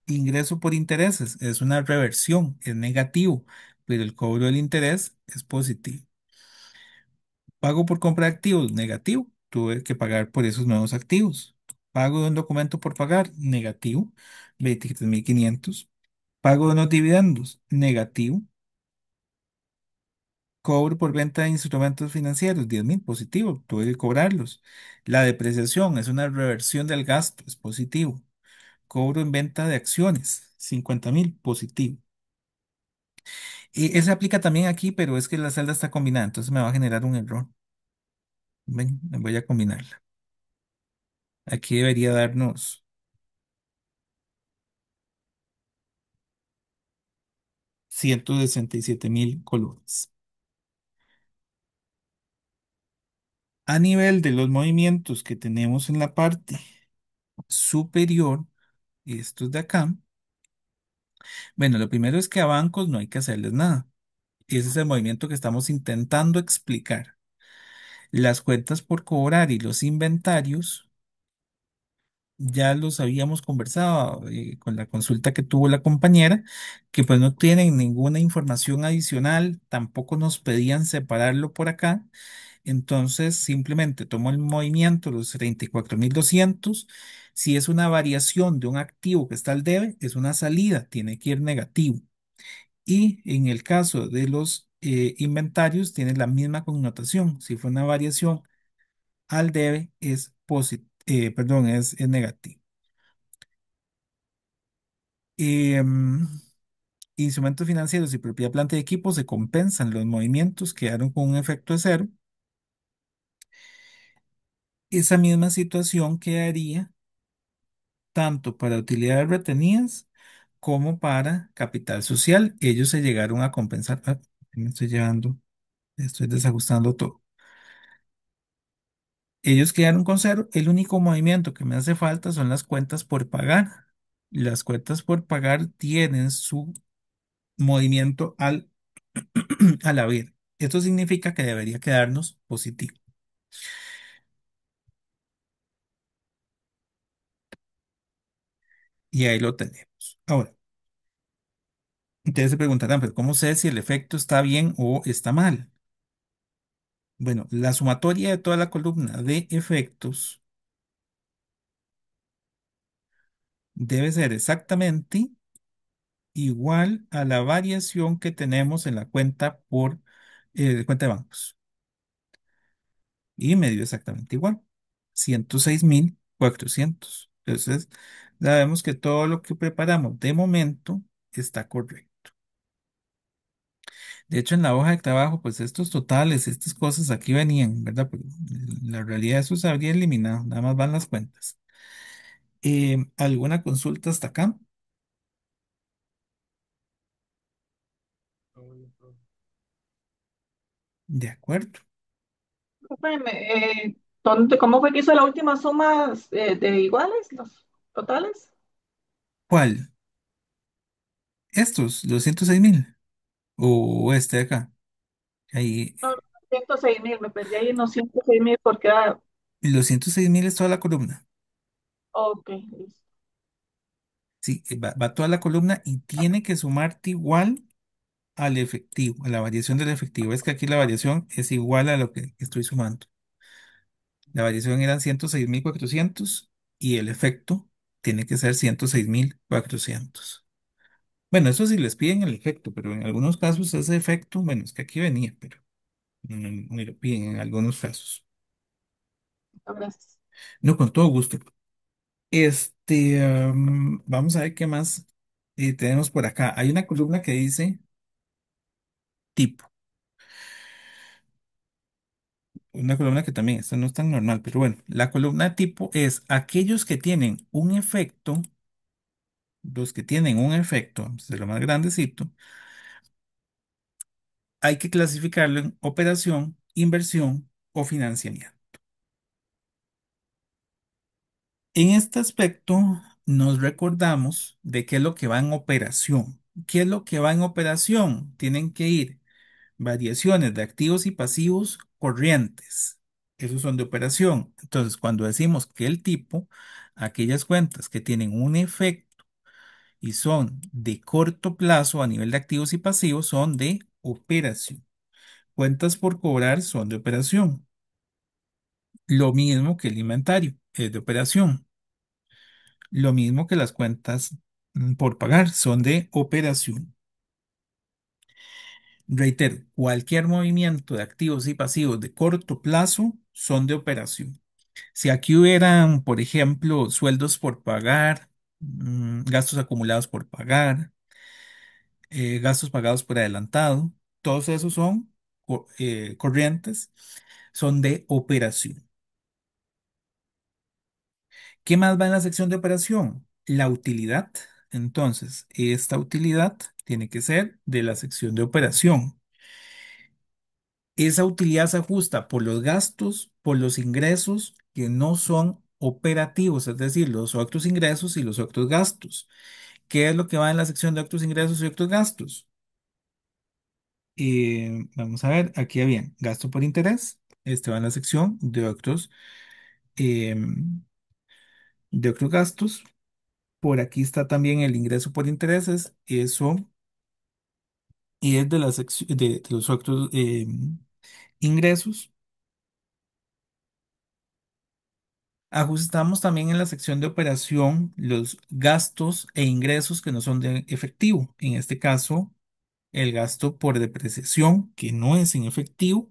Ingreso por intereses es una reversión, es negativo, pero el cobro del interés es positivo. Pago por compra de activos, negativo, tuve que pagar por esos nuevos activos. Pago de un documento por pagar, negativo, 23.500. Pago de unos dividendos, negativo. Cobro por venta de instrumentos financieros, 10.000, positivo, tuve que cobrarlos. La depreciación es una reversión del gasto, es positivo. Cobro en venta de acciones, 50.000, positivo. Y ese aplica también aquí, pero es que la celda está combinada, entonces me va a generar un error. Ven, voy a combinarla. Aquí debería darnos 167.000 colones. A nivel de los movimientos que tenemos en la parte superior, estos de acá, bueno, lo primero es que a bancos no hay que hacerles nada. Ese es el movimiento que estamos intentando explicar. Las cuentas por cobrar y los inventarios ya los habíamos conversado con la consulta que tuvo la compañera, que pues no tienen ninguna información adicional, tampoco nos pedían separarlo por acá. Entonces simplemente tomo el movimiento, los 34.200. Si es una variación de un activo que está al debe, es una salida, tiene que ir negativo. Y en el caso de los inventarios, tiene la misma connotación. Si fue una variación al debe, perdón, es negativo. Em, Instrumentos financieros y propiedad, planta y equipo se compensan. Los movimientos quedaron con un efecto de cero. Esa misma situación quedaría tanto para utilidades retenidas como para capital social. Ellos se llegaron a compensar. Me estoy llevando, estoy desajustando todo. Ellos quedaron con cero. El único movimiento que me hace falta son las cuentas por pagar. Las cuentas por pagar tienen su movimiento al haber. Esto significa que debería quedarnos positivo. Y ahí lo tenemos. Ahora, ustedes se preguntarán, pero ¿cómo sé si el efecto está bien o está mal? Bueno, la sumatoria de toda la columna de efectos debe ser exactamente igual a la variación que tenemos en la cuenta de bancos. Y me dio exactamente igual, 106.400. Entonces, sabemos que todo lo que preparamos de momento está correcto. De hecho, en la hoja de trabajo, pues estos totales, estas cosas aquí venían, ¿verdad? Pero la realidad eso se habría eliminado, nada más van las cuentas. ¿Alguna consulta hasta acá? De acuerdo. Espérame, ¿cómo fue que hizo la última suma de iguales, los totales? ¿Cuál? ¿Estos, los 106.000? ¿O este de acá? Ahí, No, 106.000, me perdí ahí, no 106.000 porque, los 106.000 es toda la columna. ok, listo. Sí, va toda la columna y tiene que sumarte igual al efectivo, a la variación del efectivo. Es que aquí la variación es igual a lo que estoy sumando. La variación eran 106.400 y el efecto tiene que ser 106.400. Bueno, eso sí les piden el efecto, pero en algunos casos ese efecto, bueno, es que aquí venía, pero me lo piden en algunos casos. Gracias. No, con todo gusto. Vamos a ver qué más tenemos por acá. Hay una columna que dice tipo. Una columna que también, esta no es tan normal, pero bueno, la columna tipo es aquellos que tienen un efecto, los que tienen un efecto, de lo más grandecito, hay que clasificarlo en operación, inversión o financiamiento. En este aspecto, nos recordamos de qué es lo que va en operación. ¿Qué es lo que va en operación? Tienen que ir variaciones de activos y pasivos corrientes. Esos son de operación. Entonces, cuando decimos que el tipo, aquellas cuentas que tienen un efecto y son de corto plazo a nivel de activos y pasivos son de operación. Cuentas por cobrar son de operación. Lo mismo que el inventario, es de operación. Lo mismo que las cuentas por pagar, son de operación. Reitero, cualquier movimiento de activos y pasivos de corto plazo son de operación. Si aquí hubieran, por ejemplo, sueldos por pagar, gastos acumulados por pagar, gastos pagados por adelantado, todos esos son corrientes, son de operación. ¿Qué más va en la sección de operación? La utilidad. Entonces, esta utilidad tiene que ser de la sección de operación. Esa utilidad se ajusta por los gastos, por los ingresos que no son operativos, es decir, los otros ingresos y los otros gastos. ¿Qué es lo que va en la sección de otros ingresos y otros gastos? Vamos a ver, aquí había gasto por interés. Este va en la sección em, de otros gastos. Por aquí está también el ingreso por intereses. Eso y es de la sección de los otros ingresos. Ajustamos también en la sección de operación los gastos e ingresos que no son de efectivo. En este caso, el gasto por depreciación, que no es en efectivo.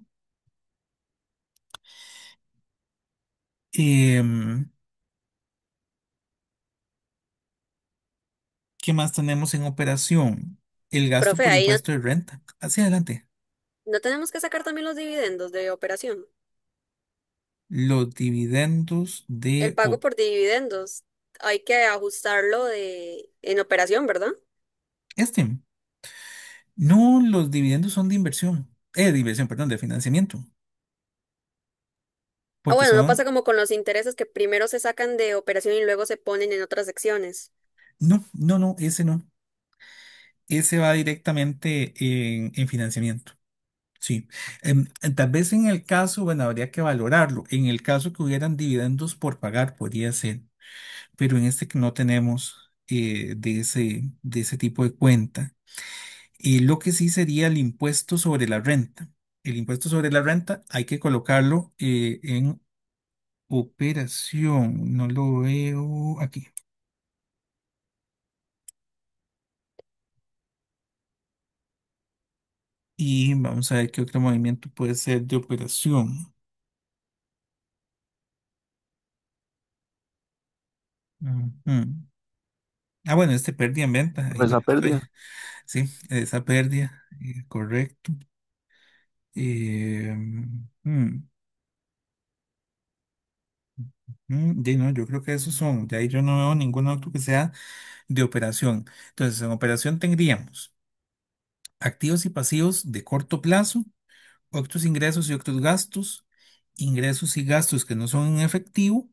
Em, ¿Qué más tenemos en operación? El gasto Profe, por ahí no, impuesto de renta. Hacia adelante. no tenemos que sacar también los dividendos de operación. Los dividendos El de pago por dividendos, hay que ajustarlo en operación, ¿verdad? este. No, los dividendos son de inversión, perdón, de financiamiento, Ah, porque bueno, no pasa son, como con los intereses que primero se sacan de operación y luego se ponen en otras secciones. no, no, no, ese no, ese va directamente en financiamiento, sí. Tal vez en el caso, bueno, habría que valorarlo, en el caso que hubieran dividendos por pagar, podría ser, pero en este que no tenemos de ese tipo de cuenta. Lo que sí sería el impuesto sobre la renta. El impuesto sobre la renta hay que colocarlo en operación, no lo veo aquí. Y vamos a ver qué otro movimiento puede ser de operación. Ujú. Ah, bueno, este pérdida en venta, ahí Por lo esa estoy. pérdida. Sí, esa pérdida, correcto. Eh, mm, no, yo creo que esos son, de ahí yo no veo ningún otro que sea de operación. Entonces, en operación tendríamos activos y pasivos de corto plazo, otros ingresos y otros gastos, ingresos y gastos que no son en efectivo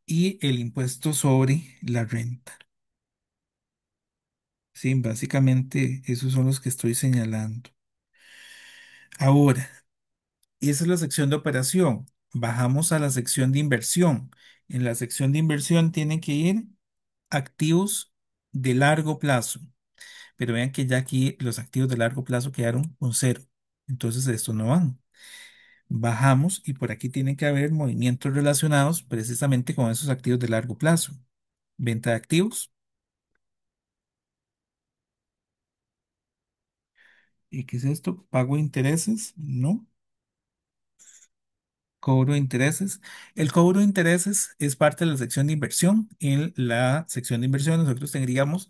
y el impuesto sobre la renta. Sí, básicamente esos son los que estoy señalando. Ahora, esa es la sección de operación. Bajamos a la sección de inversión. En la sección de inversión tienen que ir activos de largo plazo. Pero vean que ya aquí los activos de largo plazo quedaron con cero. Entonces estos no van. Bajamos y por aquí tienen que haber movimientos relacionados precisamente con esos activos de largo plazo. Venta de activos. ¿Y qué es esto? Pago de intereses. No. Cobro de intereses. El cobro de intereses es parte de la sección de inversión. En la sección de inversión nosotros tendríamos,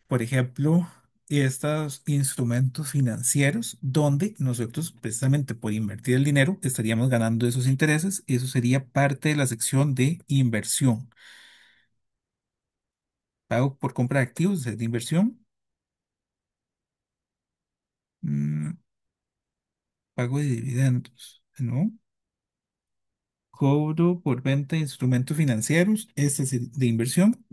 por ejemplo, estos instrumentos financieros donde nosotros precisamente por invertir el dinero estaríamos ganando esos intereses. Eso sería parte de la sección de inversión. Pago por compra de activos es de inversión. Mm, Pago de dividendos, ¿no? Cobro por venta de instrumentos financieros. Este es de inversión.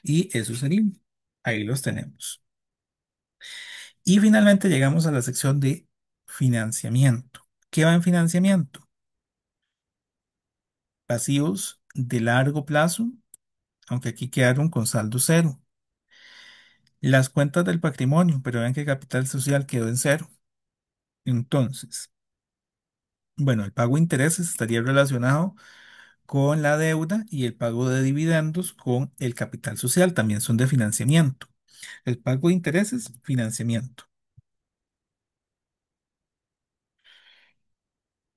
Y eso sería. Ahí los tenemos. Y finalmente llegamos a la sección de financiamiento. ¿Qué va en financiamiento? Pasivos de largo plazo, aunque aquí quedaron con saldo cero. Las cuentas del patrimonio, pero vean que capital social quedó en cero. Entonces, Bueno, el pago de intereses estaría relacionado con la deuda y el pago de dividendos con el capital social, también son de financiamiento. El pago de intereses, financiamiento.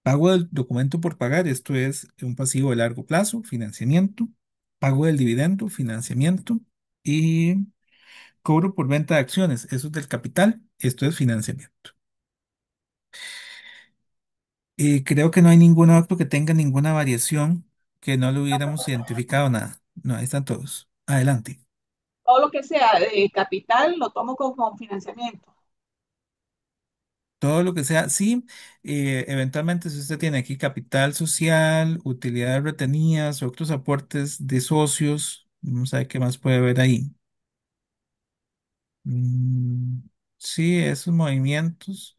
Pago del documento por pagar, esto es un pasivo de largo plazo, financiamiento. Pago del dividendo, financiamiento. Y cobro por venta de acciones, eso es del capital, esto es financiamiento. Y creo que no hay ningún otro que tenga ninguna variación que no lo hubiéramos identificado nada. No, ahí están todos. Adelante. Todo lo que sea de capital lo tomo como financiamiento. Todo lo que sea, sí, eventualmente si usted tiene aquí capital social, utilidades retenidas, otros aportes de socios, vamos a ver qué más puede haber ahí. Mm, sí, esos movimientos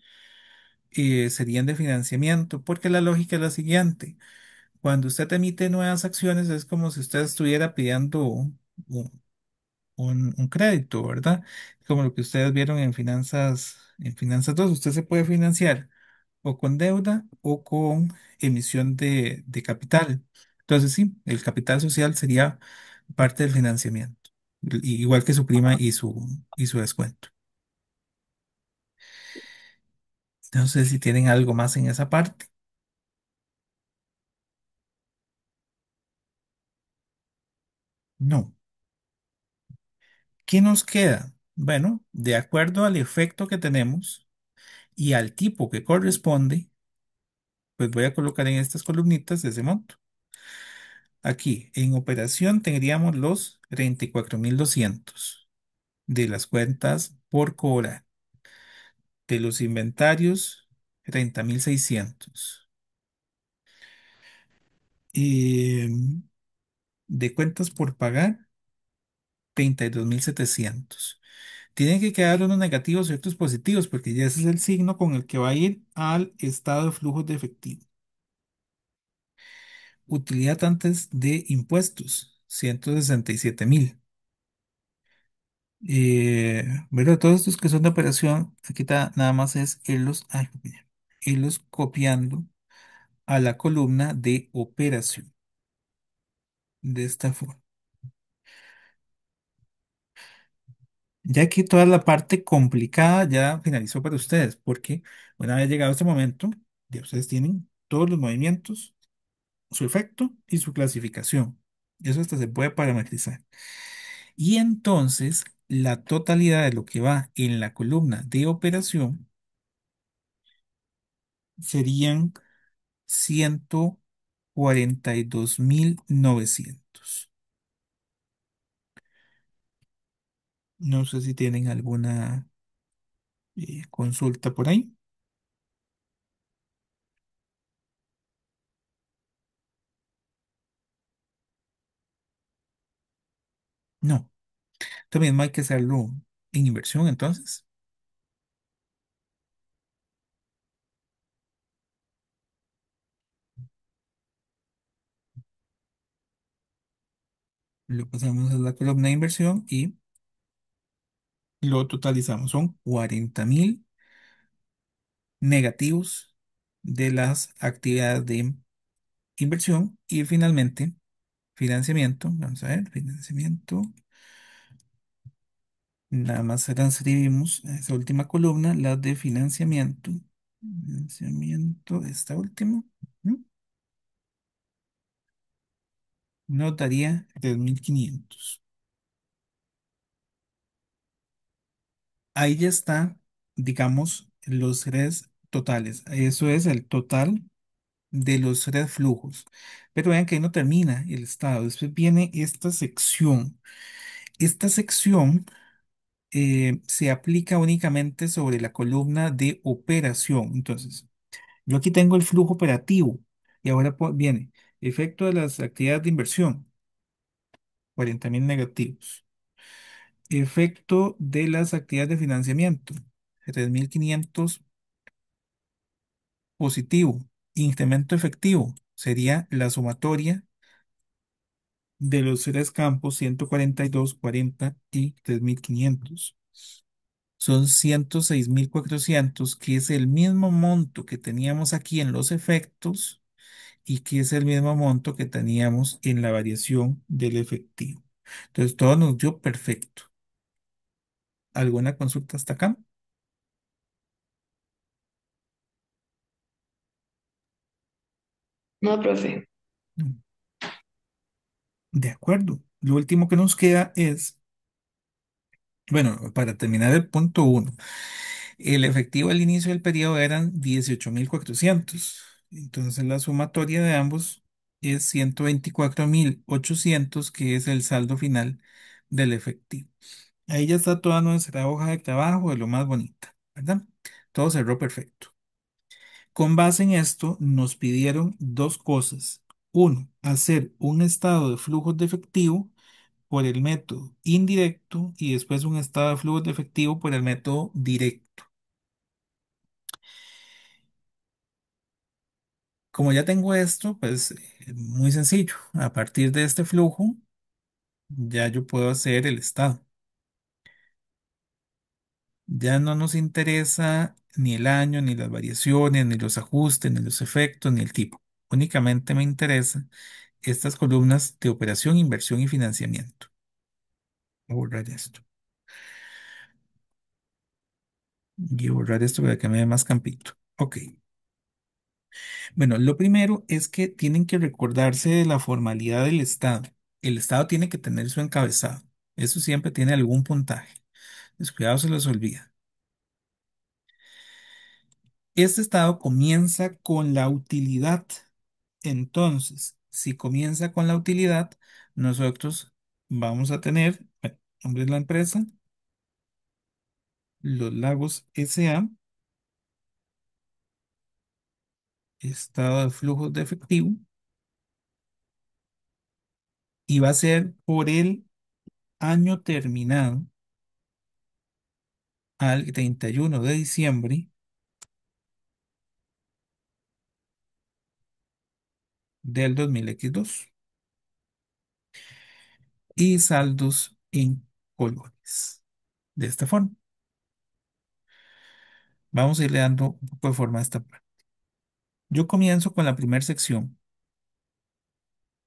serían de financiamiento, porque la lógica es la siguiente. Cuando usted emite nuevas acciones es como si usted estuviera pidiendo un crédito, ¿verdad? Como lo que ustedes vieron en Finanzas 2, usted se puede financiar o con deuda o con emisión de capital. Entonces, sí, el capital social sería parte del financiamiento, igual que su prima y su descuento. No sé si tienen algo más en esa parte. No. ¿Qué nos queda? Bueno, de acuerdo al efecto que tenemos y al tipo que corresponde, pues voy a colocar en estas columnitas ese monto. Aquí, en operación tendríamos los 34.200 de las cuentas por cobrar, de los inventarios 30.600 y de cuentas por pagar 32.700. Tienen que quedar unos negativos y otros positivos porque ya ese es el signo con el que va a ir al estado de flujos de efectivo. Utilidad antes de impuestos, 167.000. ¿Verdad? Todos estos que son de operación, aquí nada más es irlos, ay, mira, irlos copiando a la columna de operación de esta forma. Ya que toda la parte complicada ya finalizó para ustedes, porque una vez llegado este momento, ya ustedes tienen todos los movimientos, su efecto y su clasificación. Eso hasta se puede parametrizar. Y entonces, la totalidad de lo que va en la columna de operación serían 142.900. No sé si tienen alguna consulta por ahí. No. También hay que hacerlo en inversión, entonces. Lo pasamos a la columna de inversión y lo totalizamos. Son 40.000 negativos de las actividades de inversión y finalmente financiamiento. Vamos a ver, financiamiento. Nada más transcribimos a esa última columna, la de financiamiento. Financiamiento, esta última. Ujú, nos daría 3.500. Ahí ya está, digamos, los tres totales. Eso es el total de los tres flujos. Pero vean que ahí no termina el estado. Después viene esta sección. Esta sección se aplica únicamente sobre la columna de operación. Entonces, yo aquí tengo el flujo operativo y ahora viene efecto de las actividades de inversión, 40.000 negativos. Efecto de las actividades de financiamiento, 3.500 positivo. Incremento efectivo sería la sumatoria de los tres campos 142, 40 y 3.500. son 106.400, que es el mismo monto que teníamos aquí en los efectos y que es el mismo monto que teníamos en la variación del efectivo. Entonces, todo nos dio perfecto. ¿Alguna consulta hasta acá? No, profe. No. De acuerdo. Lo último que nos queda es, bueno, para terminar el punto uno, el efectivo al inicio del periodo eran 18.400. Entonces la sumatoria de ambos es 124.800, que es el saldo final del efectivo. Ahí ya está toda nuestra hoja de trabajo de lo más bonita, ¿verdad? Todo cerró perfecto. Con base en esto, nos pidieron dos cosas. Uno, hacer un estado de flujos de efectivo por el método indirecto y después un estado de flujos de efectivo por el método directo. Como ya tengo esto, pues muy sencillo. A partir de este flujo, ya yo puedo hacer el estado. Ya no nos interesa ni el año, ni las variaciones, ni los ajustes, ni los efectos, ni el tipo. Únicamente me interesa estas columnas de operación, inversión y financiamiento. Voy a borrar esto. Y borrar esto para que me dé más campito. Ok. Bueno, lo primero es que tienen que recordarse de la formalidad del Estado. El Estado tiene que tener su encabezado. Eso siempre tiene algún puntaje. Descuidado se los olvida. Este Estado comienza con la utilidad. Entonces, si comienza con la utilidad, nosotros vamos a tener, bueno, nombre de la empresa, Los Lagos S.A., estado de flujos de efectivo, y va a ser por el año terminado al 31 de diciembre del 2002 y saldos en colores. De esta forma, vamos a irle dando un poco de forma a esta parte. Yo comienzo con la primera sección,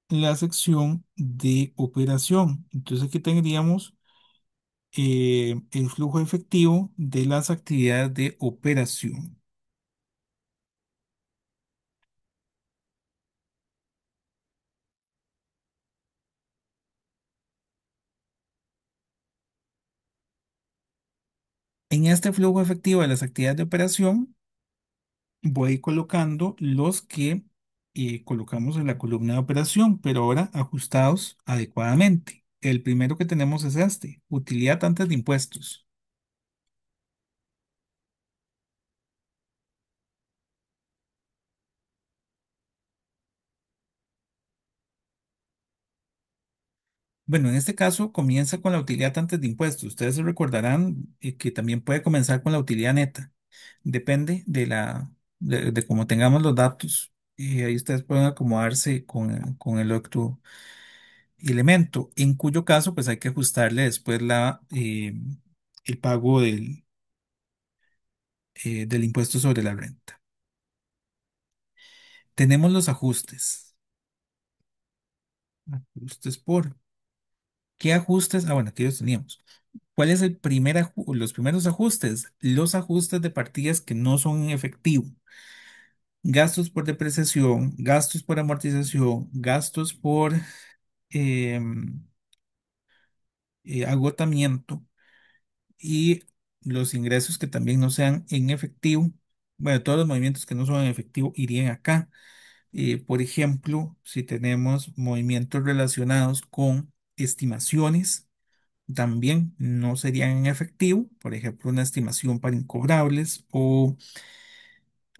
la sección de operación. Entonces aquí tendríamos el flujo efectivo de las actividades de operación. En este flujo efectivo de las actividades de operación, voy colocando los que colocamos en la columna de operación, pero ahora ajustados adecuadamente. El primero que tenemos es este, utilidad antes de impuestos. Bueno, en este caso comienza con la utilidad antes de impuestos. Ustedes se recordarán que también puede comenzar con la utilidad neta. Depende de cómo tengamos los datos. Y ahí ustedes pueden acomodarse con el otro elemento, en cuyo caso pues hay que ajustarle después el pago del impuesto sobre la renta. Tenemos los ajustes. Ajustes por. ¿Qué ajustes? Ah, bueno, aquí los teníamos. ¿Cuál es los primeros ajustes? Los ajustes de partidas que no son en efectivo. Gastos por depreciación, gastos por amortización, gastos por em, agotamiento y los ingresos que también no sean en efectivo. Bueno, todos los movimientos que no son en efectivo irían acá. Por ejemplo, si tenemos movimientos relacionados con estimaciones, también no serían en efectivo. Por ejemplo, una estimación para incobrables o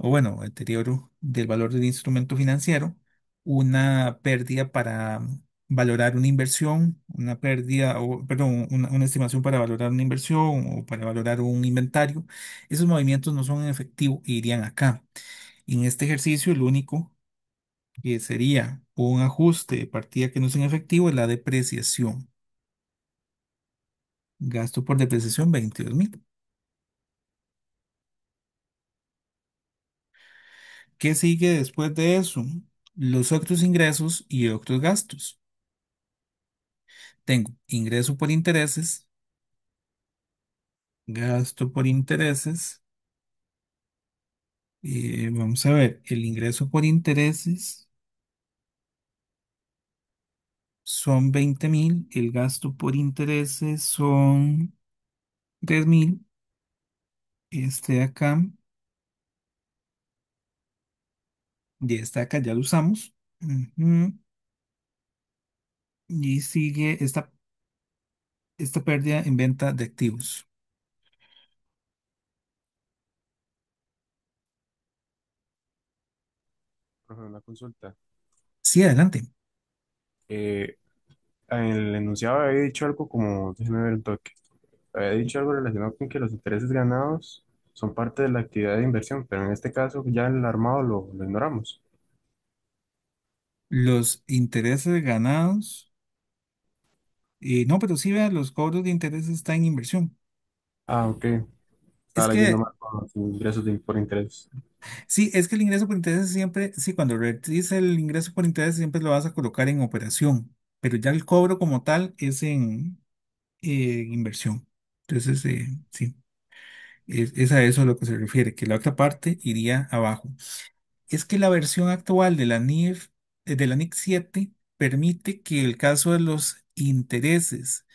bueno, deterioro del valor del instrumento financiero, una pérdida para valorar una inversión, una pérdida, o perdón, una estimación para valorar una inversión o para valorar un inventario. Esos movimientos no son en efectivo e irían acá. En este ejercicio, lo único que sería un ajuste de partida que no es en efectivo es la depreciación. Gasto por depreciación, 22.000. ¿Qué sigue después de eso? Los otros ingresos y otros gastos. Tengo ingreso por intereses, gasto por intereses. Vamos a ver, el ingreso por intereses son 20.000, el gasto por intereses son 3.000. Este de acá y este de acá ya lo usamos. Ujú. Y sigue esta pérdida en venta de activos. Ajá, una consulta. Sí, adelante. Eh, el enunciado había dicho algo como, déjeme ver un toque, había dicho algo relacionado con que los intereses ganados son parte de la actividad de inversión, pero en este caso ya el armado lo ignoramos. Los intereses ganados. No, pero sí, vea, los cobros de intereses están en inversión. Ah, ok. Es Estaba leyendo que, mal con los ingresos por interés. sí, es que el ingreso por intereses siempre, sí, cuando dice el ingreso por intereses siempre lo vas a colocar en operación, pero ya el cobro como tal es en inversión. Entonces, sí, es a eso a lo que se refiere, que la otra parte iría abajo. Es que la versión actual de la NIF, de la NIC 7 permite que el caso de los intereses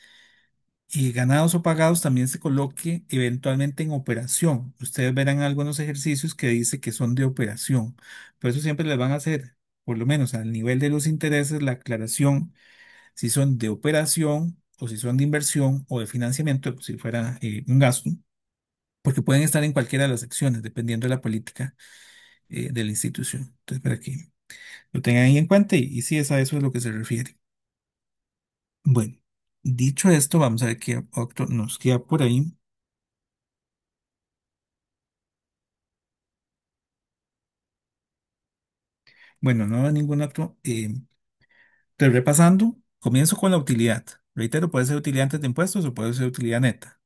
ganados o pagados también se coloque eventualmente en operación. Ustedes verán algunos ejercicios que dice que son de operación. Por eso siempre les van a hacer, por lo menos al nivel de los intereses, la aclaración si son de operación o si son de inversión o de financiamiento, si fuera un gasto, porque pueden estar en cualquiera de las secciones, dependiendo de la política de la institución. Entonces, para que lo tengan ahí en cuenta y sí es a eso es lo que se refiere. Bueno, dicho esto, vamos a ver qué otro nos queda por ahí. Bueno, no hay ningún otro. Estoy repasando. Comienzo con la utilidad. Reitero, puede ser utilidad antes de impuestos o puede ser utilidad neta.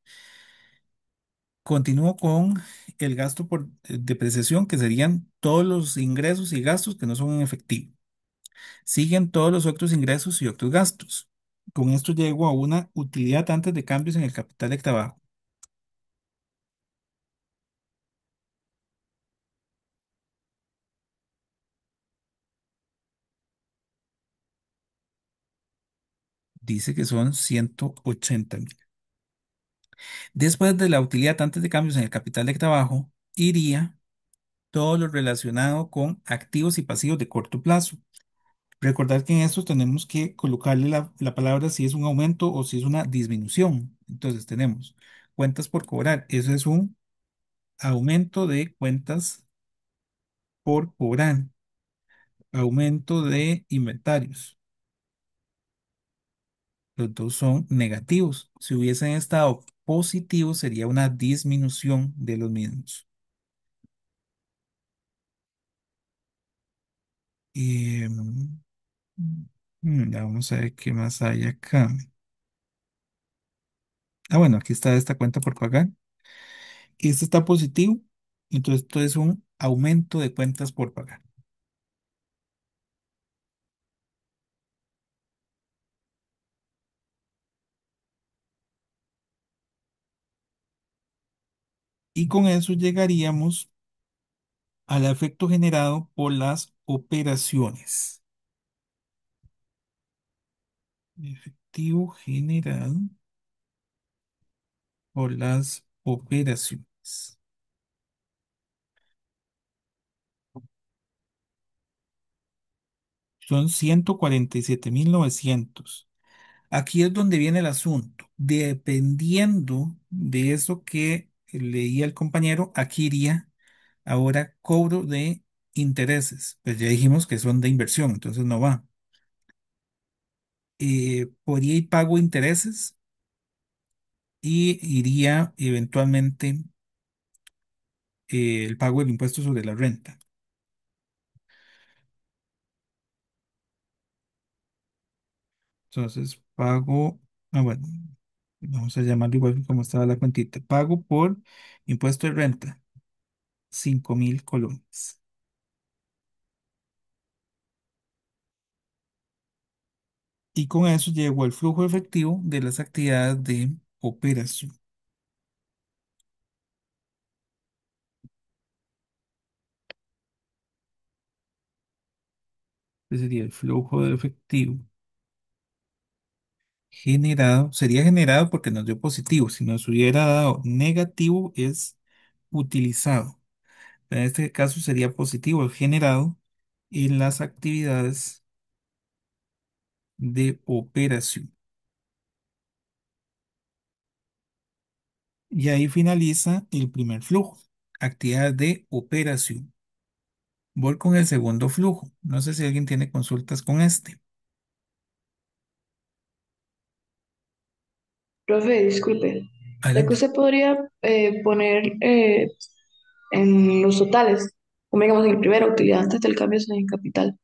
Continúo con el gasto por depreciación, que serían todos los ingresos y gastos que no son en efectivo. Siguen todos los otros ingresos y otros gastos. Con esto llego a una utilidad antes de cambios en el capital de trabajo. Dice que son 180.000. Después de la utilidad antes de cambios en el capital de trabajo, iría todo lo relacionado con activos y pasivos de corto plazo. Recordar que en estos tenemos que colocarle la palabra si es un aumento o si es una disminución. Entonces tenemos cuentas por cobrar. Eso es un aumento de cuentas por cobrar. Aumento de inventarios. Los dos son negativos. Si hubiesen estado positivos, sería una disminución de los mismos. Em, vamos a ver qué más hay acá. Ah, bueno, aquí está esta cuenta por pagar. Y este está positivo. Entonces, esto es un aumento de cuentas por pagar. Y con eso llegaríamos al efecto generado por las operaciones. Efectivo generado por las operaciones. Son 147.900. Aquí es donde viene el asunto. Dependiendo de eso que leía el compañero, aquí iría ahora cobro de intereses. Pues ya dijimos que son de inversión, entonces no va. Podría ir pago intereses y iría eventualmente el pago del impuesto sobre la renta. Entonces, pago, bueno, vamos a llamarlo igual que como estaba la cuentita. Pago por impuesto de renta, 5.000 colones. Y con eso llego al flujo efectivo de las actividades de operación. Ese sería el flujo de efectivo generado. Sería generado porque nos dio positivo. Si nos hubiera dado negativo es utilizado. En este caso sería positivo el generado en las actividades de operación. Y ahí finaliza el primer flujo, actividad de operación. Voy con el segundo flujo. No sé si alguien tiene consultas con este. Profe, disculpe. ¿Será que Adelante. usted podría poner en los totales, como digamos en el primero, utilidad antes del cambio en capital?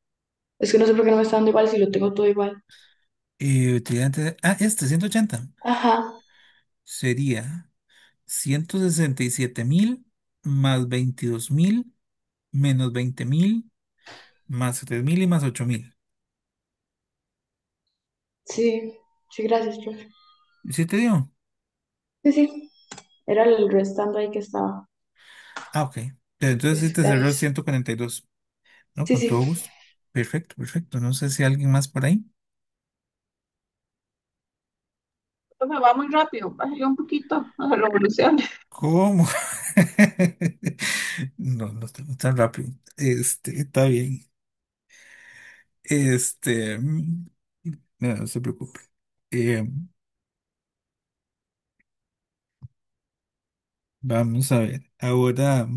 Es que no sé por qué no me está dando igual si lo tengo todo igual. Este 180 Ajá, sería 167.000 más 22.000 menos 20.000 más 3.000 y más 8.000. sí, sí, gracias, profe. ¿Sí te dio? Sí, sí, era el restando ahí que estaba. Ah, ok. Pero entonces sí te cerró Gracias. 142. ¿No? Sí, Con sí. todo gusto. Perfecto, perfecto. No sé si alguien más por ahí. Me va muy rápido, bájale un poquito a la revolución. ¿Cómo? No, no estamos tan rápido. Está bien. Este, mm, no, no se preocupe. Eh, Vamos a ver. Ahora,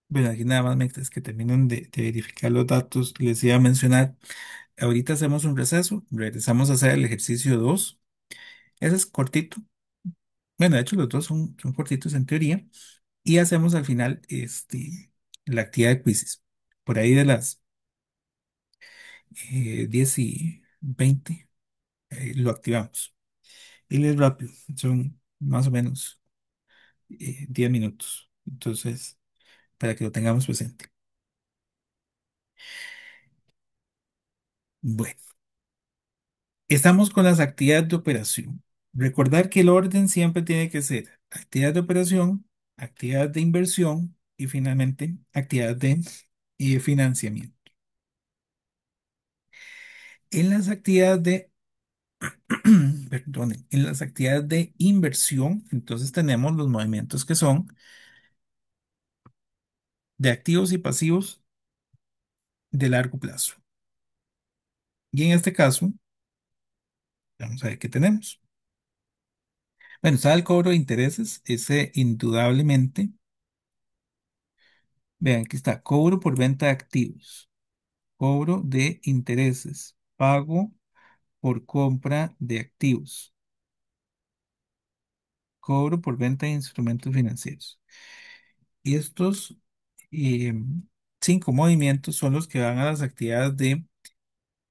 bueno, aquí nada más mientras que terminen de verificar los datos, les iba a mencionar, ahorita hacemos un receso, regresamos a hacer el ejercicio 2. Ese es cortito. Bueno, de hecho los dos son cortitos en teoría. Y hacemos al final la actividad de quizzes. Por ahí de las 10 y 20 lo activamos. Y es rápido, son más o menos 10 minutos. Entonces, para que lo tengamos presente. Bueno, estamos con las actividades de operación. Recordar que el orden siempre tiene que ser actividad de operación, actividad de inversión y finalmente actividad de financiamiento. En las actividades de Perdonen, en las actividades de inversión, entonces tenemos los movimientos que son de activos y pasivos de largo plazo. Y en este caso, vamos a ver qué tenemos. Bueno, está el cobro de intereses, ese indudablemente. Vean, aquí está, cobro por venta de activos, cobro de intereses, pago por compra de activos, cobro por venta de instrumentos financieros. Y estos eh, 5 movimientos son los que van a las actividades de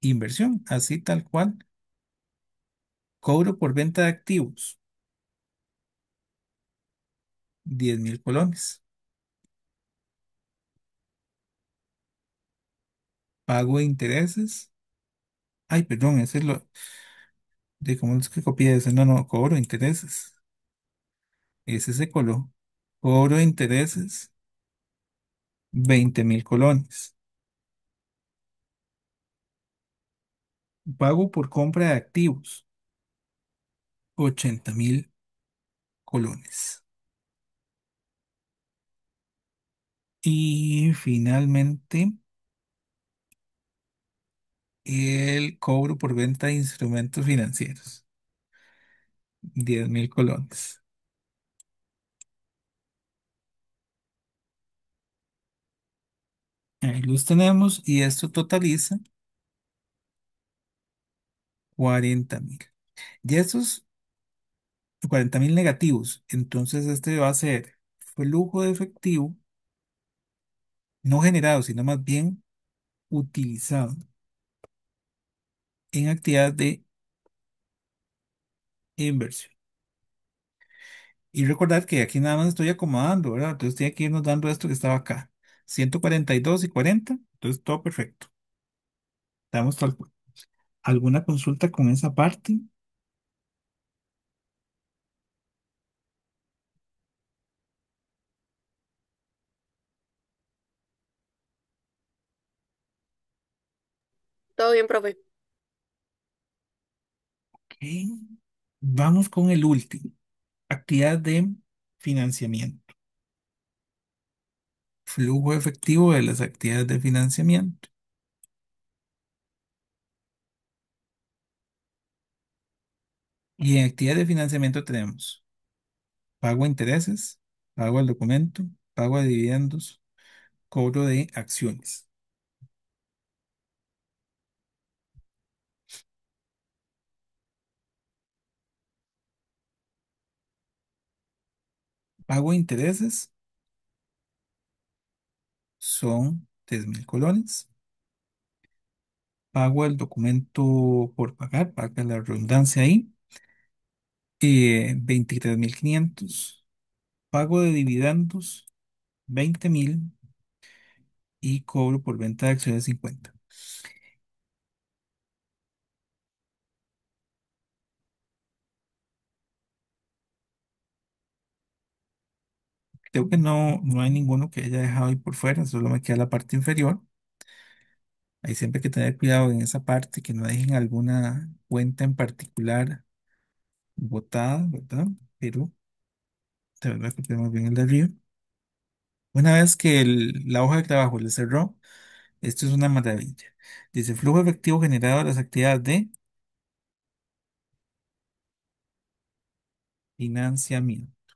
inversión, así tal cual. Cobro por venta de activos, 10.000 colones. Pago de intereses. Ay, perdón, ese es lo de cómo es que copié ese. No, no, cobro de intereses. Ese se coló. Cobro de intereses, 20.000 colones. Pago por compra de activos, 80.000 colones. Y finalmente, el cobro por venta de instrumentos financieros, 10.000 colones. Ahí los tenemos y esto totaliza 40.000. Y estos 40.000 negativos, entonces este va a ser flujo de efectivo no generado, sino más bien utilizado en actividad de inversión. Y recordad que aquí nada más estoy acomodando, ¿verdad? Entonces estoy aquí nos dando esto que estaba acá. 142 y 40, entonces todo perfecto. Damos tal cual. ¿Alguna consulta con esa parte? Todo bien, profe. Ok. Vamos con el último. Actividad de financiamiento. Flujo efectivo de las actividades de financiamiento. Y en actividades de financiamiento tenemos pago de intereses, pago al documento, pago de dividendos, cobro de acciones. Pago de intereses son 3.000 colones. Pago el documento por pagar, paga la redundancia ahí, 23.500. Pago de dividendos, 20.000 y cobro por venta de acciones 50. Creo que no hay ninguno que haya dejado ahí por fuera, solo me queda la parte inferior. Ahí siempre hay que tener cuidado en esa parte, que no dejen alguna cuenta en particular botada, ¿verdad? Pero de verdad que tenemos bien el de arriba. Una vez que la hoja de trabajo le cerró, esto es una maravilla. Dice flujo efectivo generado de las actividades de financiamiento.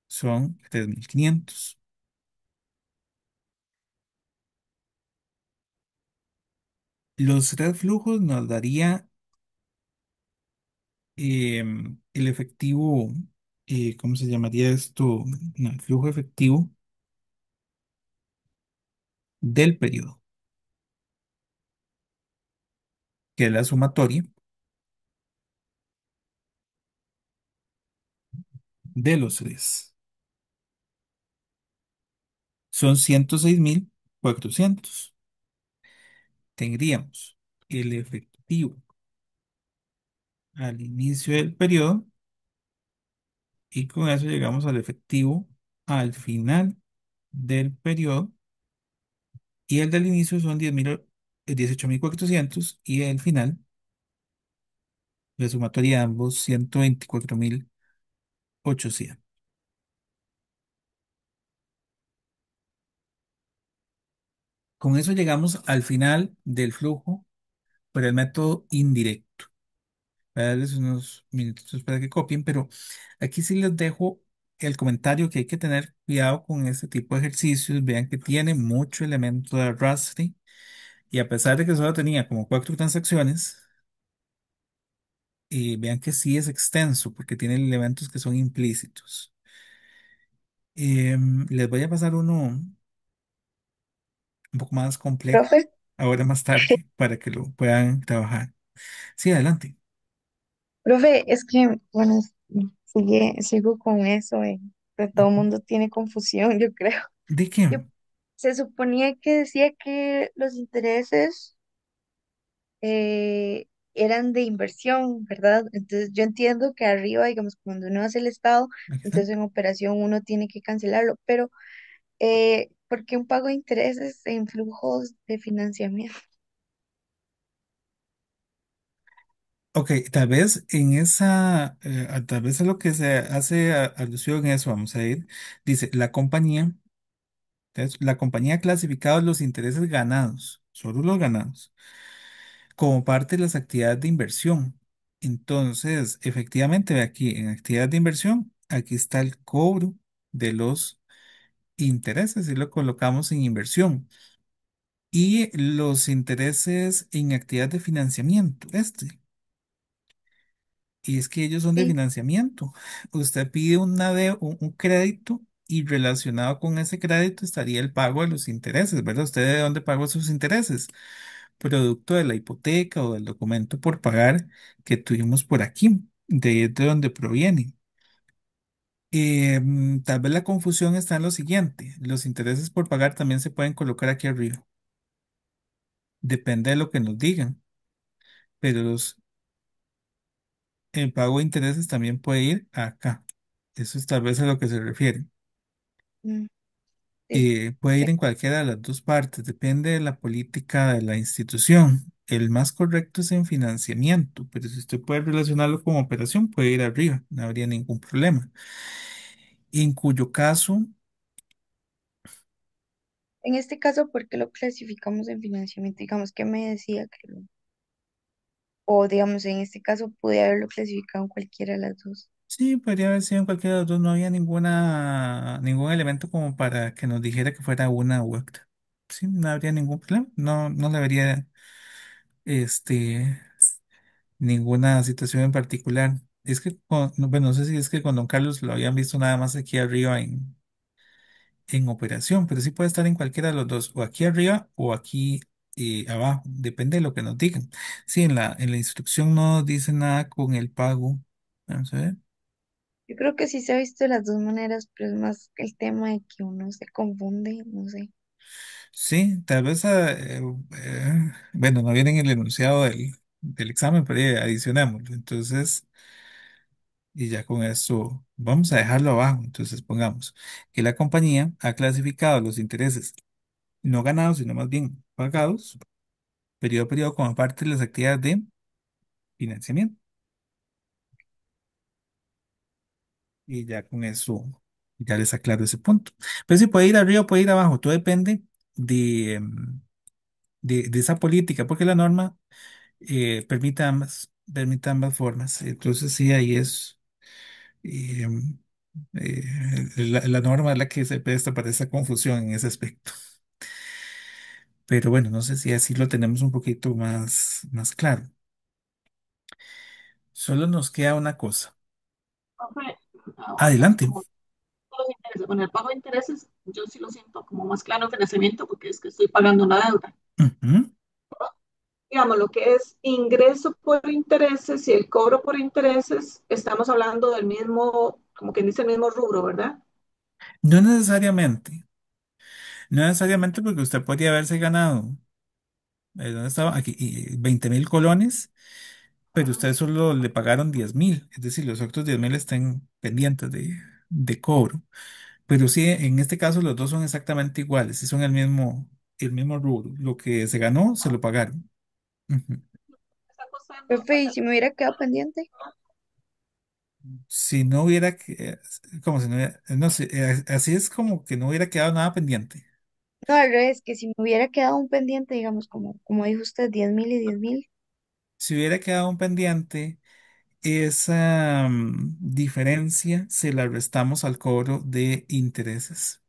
Son 3.500. Los tres flujos nos daría el efectivo, ¿cómo se llamaría esto? No, el flujo efectivo del periodo, que es la sumatoria de los tres. Son 106.400. Tendríamos el efectivo al inicio del periodo y con eso llegamos al efectivo al final del periodo y el del inicio son 18.400 y el final, la sumatoria de ambos, 124.800. Con eso llegamos al final del flujo por el método indirecto. Voy a darles unos minutitos para que copien, pero aquí sí les dejo el comentario que hay que tener cuidado con este tipo de ejercicios. Vean que tiene mucho elemento de arrastre y a pesar de que solo tenía como 4 transacciones, vean que sí es extenso porque tiene elementos que son implícitos. Les voy a pasar uno un poco más complejo Profe, ahora más tarde para que lo puedan trabajar. Sí, adelante. Profe, es que, bueno, sigo con eso, que todo el Ujú. mundo tiene confusión, yo creo. ¿De qué? Yo, se suponía que decía que los intereses eran de inversión, ¿verdad? Entonces yo entiendo que arriba, digamos, cuando uno hace el estado, Aquí está. entonces en operación uno tiene que cancelarlo, pero ¿por qué un pago de intereses en flujos de financiamiento? Ok, tal vez en esa, tal vez a lo que se hace alusión en eso, vamos a ir, dice, la compañía, entonces, la compañía ha clasificado los intereses ganados, solo los ganados, como parte de las actividades de inversión. Entonces, efectivamente, ve aquí, en actividades de inversión, aquí está el cobro de los intereses y lo colocamos en inversión. Y los intereses en actividades de financiamiento, este. Y es que ellos son de Sí, financiamiento. Usted pide un crédito y relacionado con ese crédito estaría el pago de los intereses, ¿verdad? ¿Usted de dónde pagó sus intereses? Producto de la hipoteca o del documento por pagar que tuvimos por aquí. De ahí es de donde proviene. Tal vez la confusión está en lo siguiente. Los intereses por pagar también se pueden colocar aquí arriba. Depende de lo que nos digan. Pero el pago de intereses también puede ir acá. Eso es tal vez a lo que se refiere. Mm, sí, Puede ir ok. en cualquiera de las dos partes. Depende de la política de la institución. El más correcto es en financiamiento. Pero si usted puede relacionarlo con operación, puede ir arriba. No habría ningún problema. En cuyo caso, En este caso, ¿por qué lo clasificamos en financiamiento? Digamos que me decía que o digamos, en este caso pude haberlo clasificado en cualquiera de las dos. sí, podría haber sido en cualquiera de los dos. No había ningún elemento como para que nos dijera que fuera una u otra. Sí, no habría ningún problema. No, no le vería este, ninguna situación en particular. Es que, no, bueno, no sé si es que con don Carlos lo habían visto nada más aquí arriba en operación, pero sí puede estar en cualquiera de los dos, o aquí arriba o aquí abajo. Depende de lo que nos digan. Sí, en la instrucción no dice nada con el pago. Vamos a ver. Yo creo que sí se ha visto de las dos maneras, pero es más el tema de que uno se confunde, no sé. Sí, tal vez, bueno, no viene en el enunciado del examen, pero adicionémoslo. Entonces, y ya con eso, vamos a dejarlo abajo. Entonces, pongamos que la compañía ha clasificado los intereses no ganados, sino más bien pagados, periodo a periodo, como parte de las actividades de financiamiento. Y ya con eso, ya les aclaro ese punto. Pero sí, puede ir arriba, puede ir abajo, todo depende de, de esa política, porque la norma permite ambas formas. Entonces sí, ahí es eh, la norma es la que se presta para esa confusión en ese aspecto. Pero bueno, no sé si así lo tenemos un poquito más claro. Solo nos queda una cosa. Profe, ahora, Adelante. como los intereses, bueno, el pago de intereses, yo sí lo siento como más claro en financiamiento porque es que estoy pagando una deuda. Ujú. Digamos, lo que es ingreso por intereses y el cobro por intereses, estamos hablando del mismo, como quien dice, el mismo rubro, ¿verdad? No necesariamente. No necesariamente porque usted podría haberse ganado, ¿dónde estaba? Aquí, 20.000 colones, pero Ajá. usted solo le pagaron 10.000. Es decir, los otros 10.000 están pendientes de cobro. Pero sí, en este caso los dos son exactamente iguales, sí son el mismo rubro. Lo que se ganó, se lo pagaron. Ujú. Está costando Profe, ¿y sacar. si me hubiera quedado pendiente? Si no hubiera, como si no hubiera, no sé, así es como que no hubiera quedado nada pendiente. No, al revés, que si me hubiera quedado un pendiente, digamos, como dijo usted, 10.000 y 10.000. Si hubiera quedado un pendiente, esa diferencia se la restamos al cobro de intereses.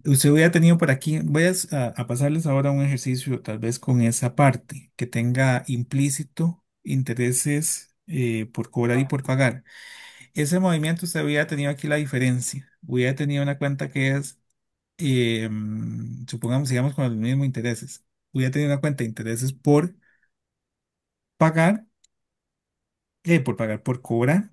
Usted hubiera tenido por aquí, voy a pasarles ahora un ejercicio tal vez con esa parte que tenga implícito intereses por cobrar y por pagar. Ese movimiento usted hubiera tenido aquí la diferencia. Hubiera tenido una cuenta que es, supongamos, sigamos con los mismos intereses. Hubiera tenido una cuenta de intereses pagar, por cobrar.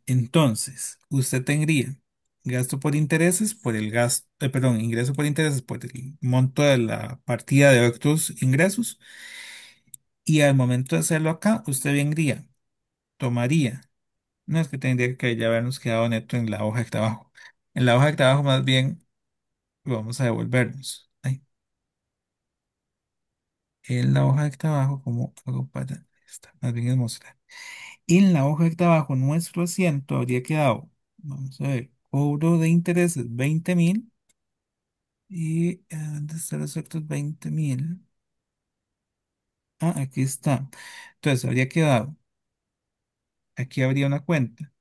Entonces, usted tendría gasto por intereses por el gasto, perdón, ingreso por intereses por el monto de la partida de otros ingresos. Y al momento de hacerlo acá, usted vendría, tomaría, no es que tendría que ya habernos quedado neto en la hoja de trabajo. En la hoja de trabajo, más bien, lo vamos a devolvernos. Ay, en la hoja de trabajo, ¿cómo hago para esta? Más bien es mostrar. En la hoja de trabajo, nuestro asiento habría quedado, vamos a ver, cobro de intereses 20.000. Y ¿dónde están los otros 20.000? Ah, aquí está. Entonces, habría quedado, aquí habría una cuenta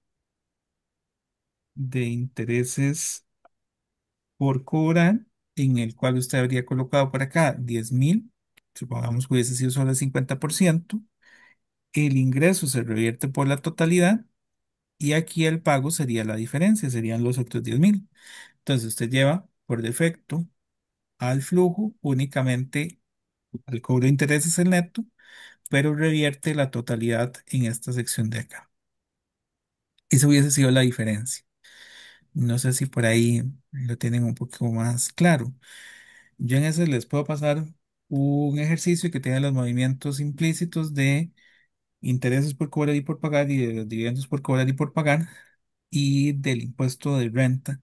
de intereses por cobrar, en el cual usted habría colocado por acá 10.000. Supongamos que hubiese sido solo el 50%. El ingreso se revierte por la totalidad y aquí el pago sería la diferencia, serían los otros 10.000. Entonces, usted lleva por defecto al flujo únicamente al cobro de intereses el neto, pero revierte la totalidad en esta sección de acá. Esa hubiese sido la diferencia. No sé si por ahí lo tienen un poco más claro. Yo en ese les puedo pasar un ejercicio que tiene los movimientos implícitos de intereses por cobrar y por pagar y de los dividendos por cobrar y por pagar y del impuesto de renta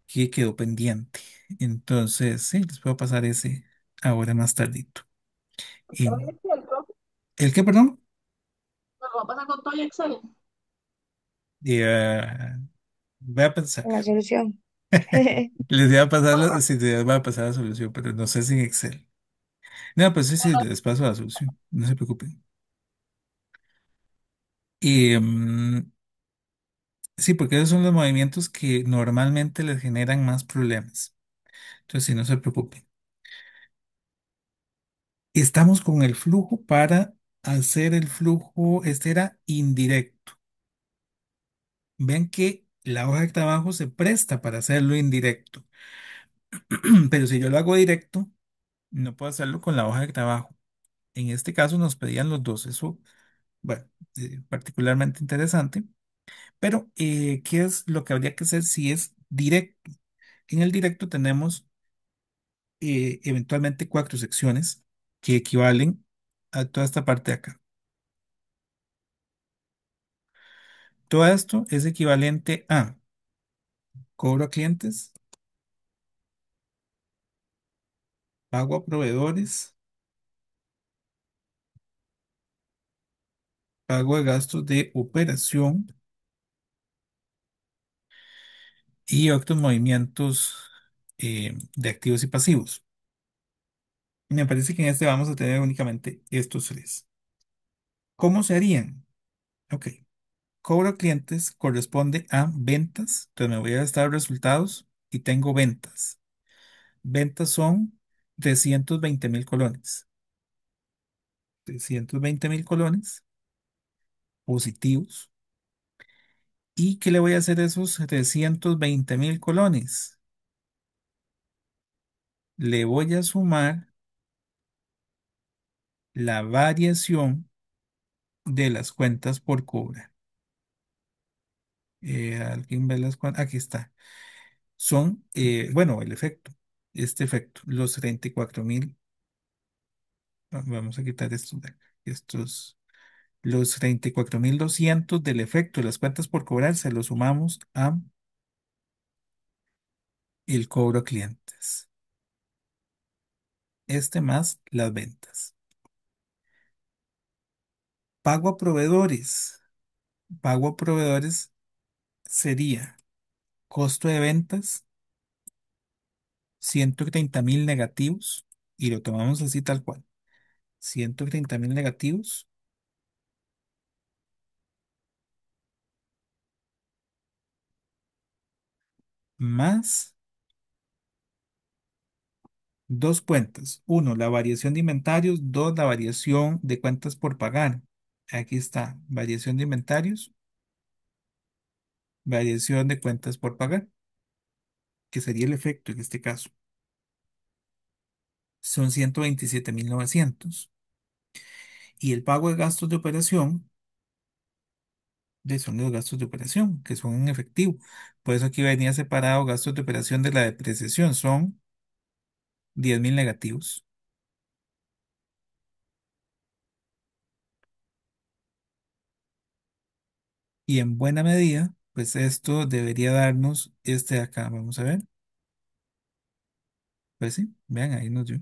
que quedó pendiente. Entonces, sí, les puedo pasar ese ahora más tardito. Todo Y, Excel, profe. ¿el qué, perdón? Nos lo va a pasar con todo Excel. Voy a pensar. Con la solución. Les voy a pasar sí, les voy a pasar la solución, pero no sé si en Excel. No, pues sí, sí, les paso la solución. No se preocupen. Y sí, porque esos son los movimientos que normalmente les generan más problemas. Entonces, sí, no se preocupen. Estamos con el flujo para hacer el flujo, este era indirecto. Ven que la hoja de trabajo se presta para hacerlo indirecto, pero si yo lo hago directo, no puedo hacerlo con la hoja de trabajo. En este caso nos pedían los dos, eso, bueno, particularmente interesante, pero ¿qué es lo que habría que hacer si es directo? En el directo tenemos eventualmente cuatro secciones que equivalen a toda esta parte de acá. Todo esto es equivalente a cobro a clientes, pago a proveedores, pago de gastos de operación y otros movimientos de activos y pasivos. Me parece que en este vamos a tener únicamente estos tres. ¿Cómo se harían? Ok. Cobro a clientes corresponde a ventas. Entonces me voy a gastar resultados y tengo ventas. Ventas son 320.000 colones. 320.000 colones positivos. ¿Y qué le voy a hacer a esos 320.000 colones? Le voy a sumar la variación de las cuentas por cobrar. ¿Alguien ve las cuentas? Aquí está. Son, bueno, el efecto, este efecto, los 34.000. Vamos a quitar estos, los 34.200 del efecto de las cuentas por cobrar, se los sumamos a el cobro a clientes. Este más las ventas. Pago a proveedores. Pago a proveedores sería costo de ventas, 130.000 negativos, y lo tomamos así tal cual. 130.000 negativos más dos cuentas. Uno, la variación de inventarios. Dos, la variación de cuentas por pagar. Aquí está, variación de inventarios, variación de cuentas por pagar, que sería el efecto en este caso. Son 127.900. Y el pago de gastos de operación, son los gastos de operación, que son en efectivo. Por eso aquí venía separado gastos de operación de la depreciación. Son 10.000 negativos. Y en buena medida, pues esto debería darnos este de acá. Vamos a ver. Pues sí, vean, ahí nos dio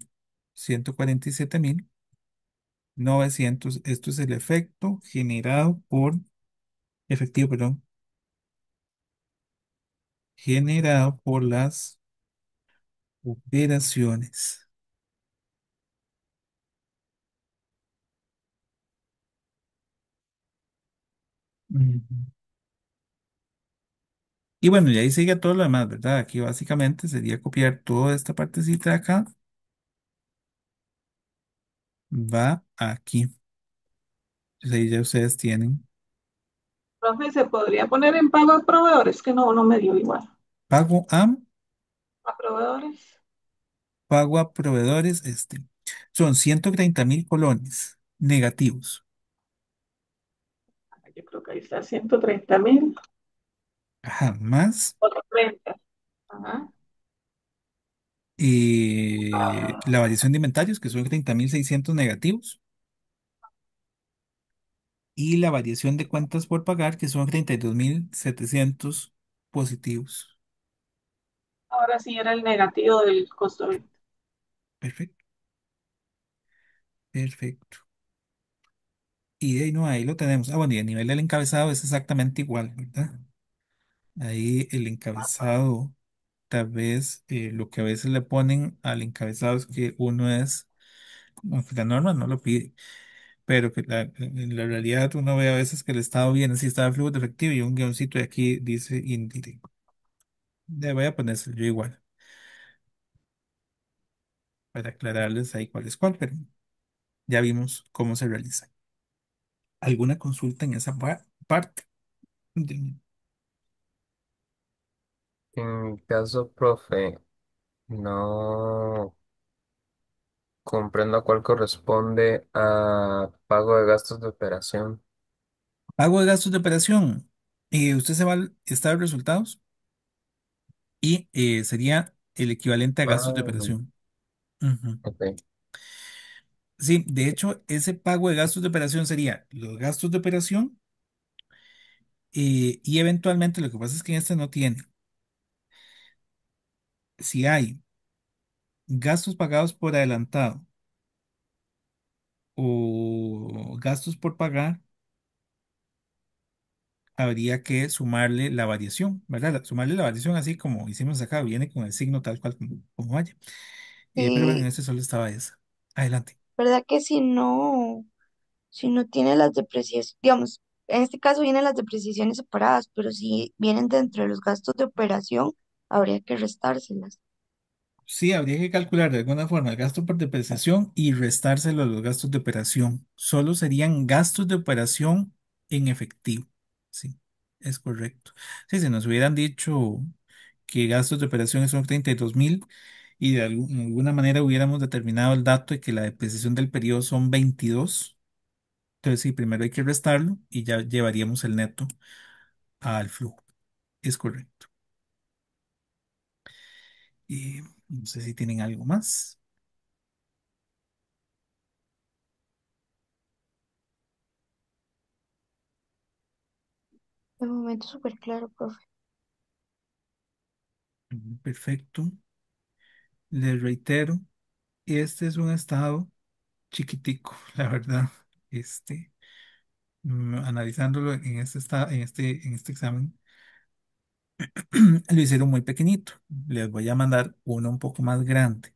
147.900. Esto es el efecto generado por, efectivo, perdón, generado por las operaciones. Ujú. Y bueno, y ahí sigue todo lo demás, ¿verdad? Aquí básicamente sería copiar toda esta partecita de acá, va aquí. Entonces ahí ya ustedes tienen Profe, ¿se podría poner en pago a proveedores? Que no, no me dio igual. pago a, A proveedores. pago a proveedores, son 130.000 colones negativos. Yo creo que ahí está 130.000 Jamás. o 30. Ajá. La variación de inventarios, que son 30.600 negativos. Y la variación de cuentas por pagar, que son 32.700 positivos. Ahora sí era el negativo del costo de venta. Perfecto, perfecto. Y de ahí no, ahí lo tenemos. Ah, bueno, y a nivel del encabezado es exactamente igual, ¿verdad? Ahí el encabezado, tal vez lo que a veces le ponen al encabezado es que uno es, aunque la norma no lo pide, pero que en la realidad uno ve a veces que el estado viene si está de flujo de efectivo y un guioncito de aquí dice indirecto. Le voy a ponerse yo igual para aclararles ahí cuál es cuál, pero ya vimos cómo se realiza. ¿Alguna consulta en esa parte? De- En mi caso, profe, no comprendo a cuál corresponde a pago de gastos de operación. Pago de gastos de operación. Usted se va al estado de resultados y sería el equivalente a gastos de Ah, operación. Ujú. ok. Sí, de hecho, ese pago de gastos de operación sería los gastos de operación y eventualmente lo que pasa es que en este no tiene. Si hay gastos pagados por adelantado o gastos por pagar, habría que sumarle la variación, ¿verdad? Sumarle la variación así como hicimos acá, viene con el signo tal cual como vaya. Pero bueno, en Sí, este solo estaba esa. Adelante. ¿verdad que si no tiene las depreciaciones, digamos, en este caso vienen las depreciaciones separadas, pero si vienen dentro de los gastos de operación, habría que restárselas. Sí, habría que calcular de alguna forma el gasto por depreciación y restárselo a los gastos de operación. Solo serían gastos de operación en efectivo. Sí, es correcto. Sí, si nos hubieran dicho que gastos de operación son 32.000 y de alguna manera hubiéramos determinado el dato de que la depreciación del periodo son 22, entonces sí, primero hay que restarlo y ya llevaríamos el neto al flujo. Es correcto. Y no sé si tienen algo más. De momento súper claro, profe. Perfecto. Les reitero, este es un estado chiquitico, la verdad. Este, Analizándolo en este estado, en este examen, lo hicieron muy pequeñito. Les voy a mandar uno un poco más grande.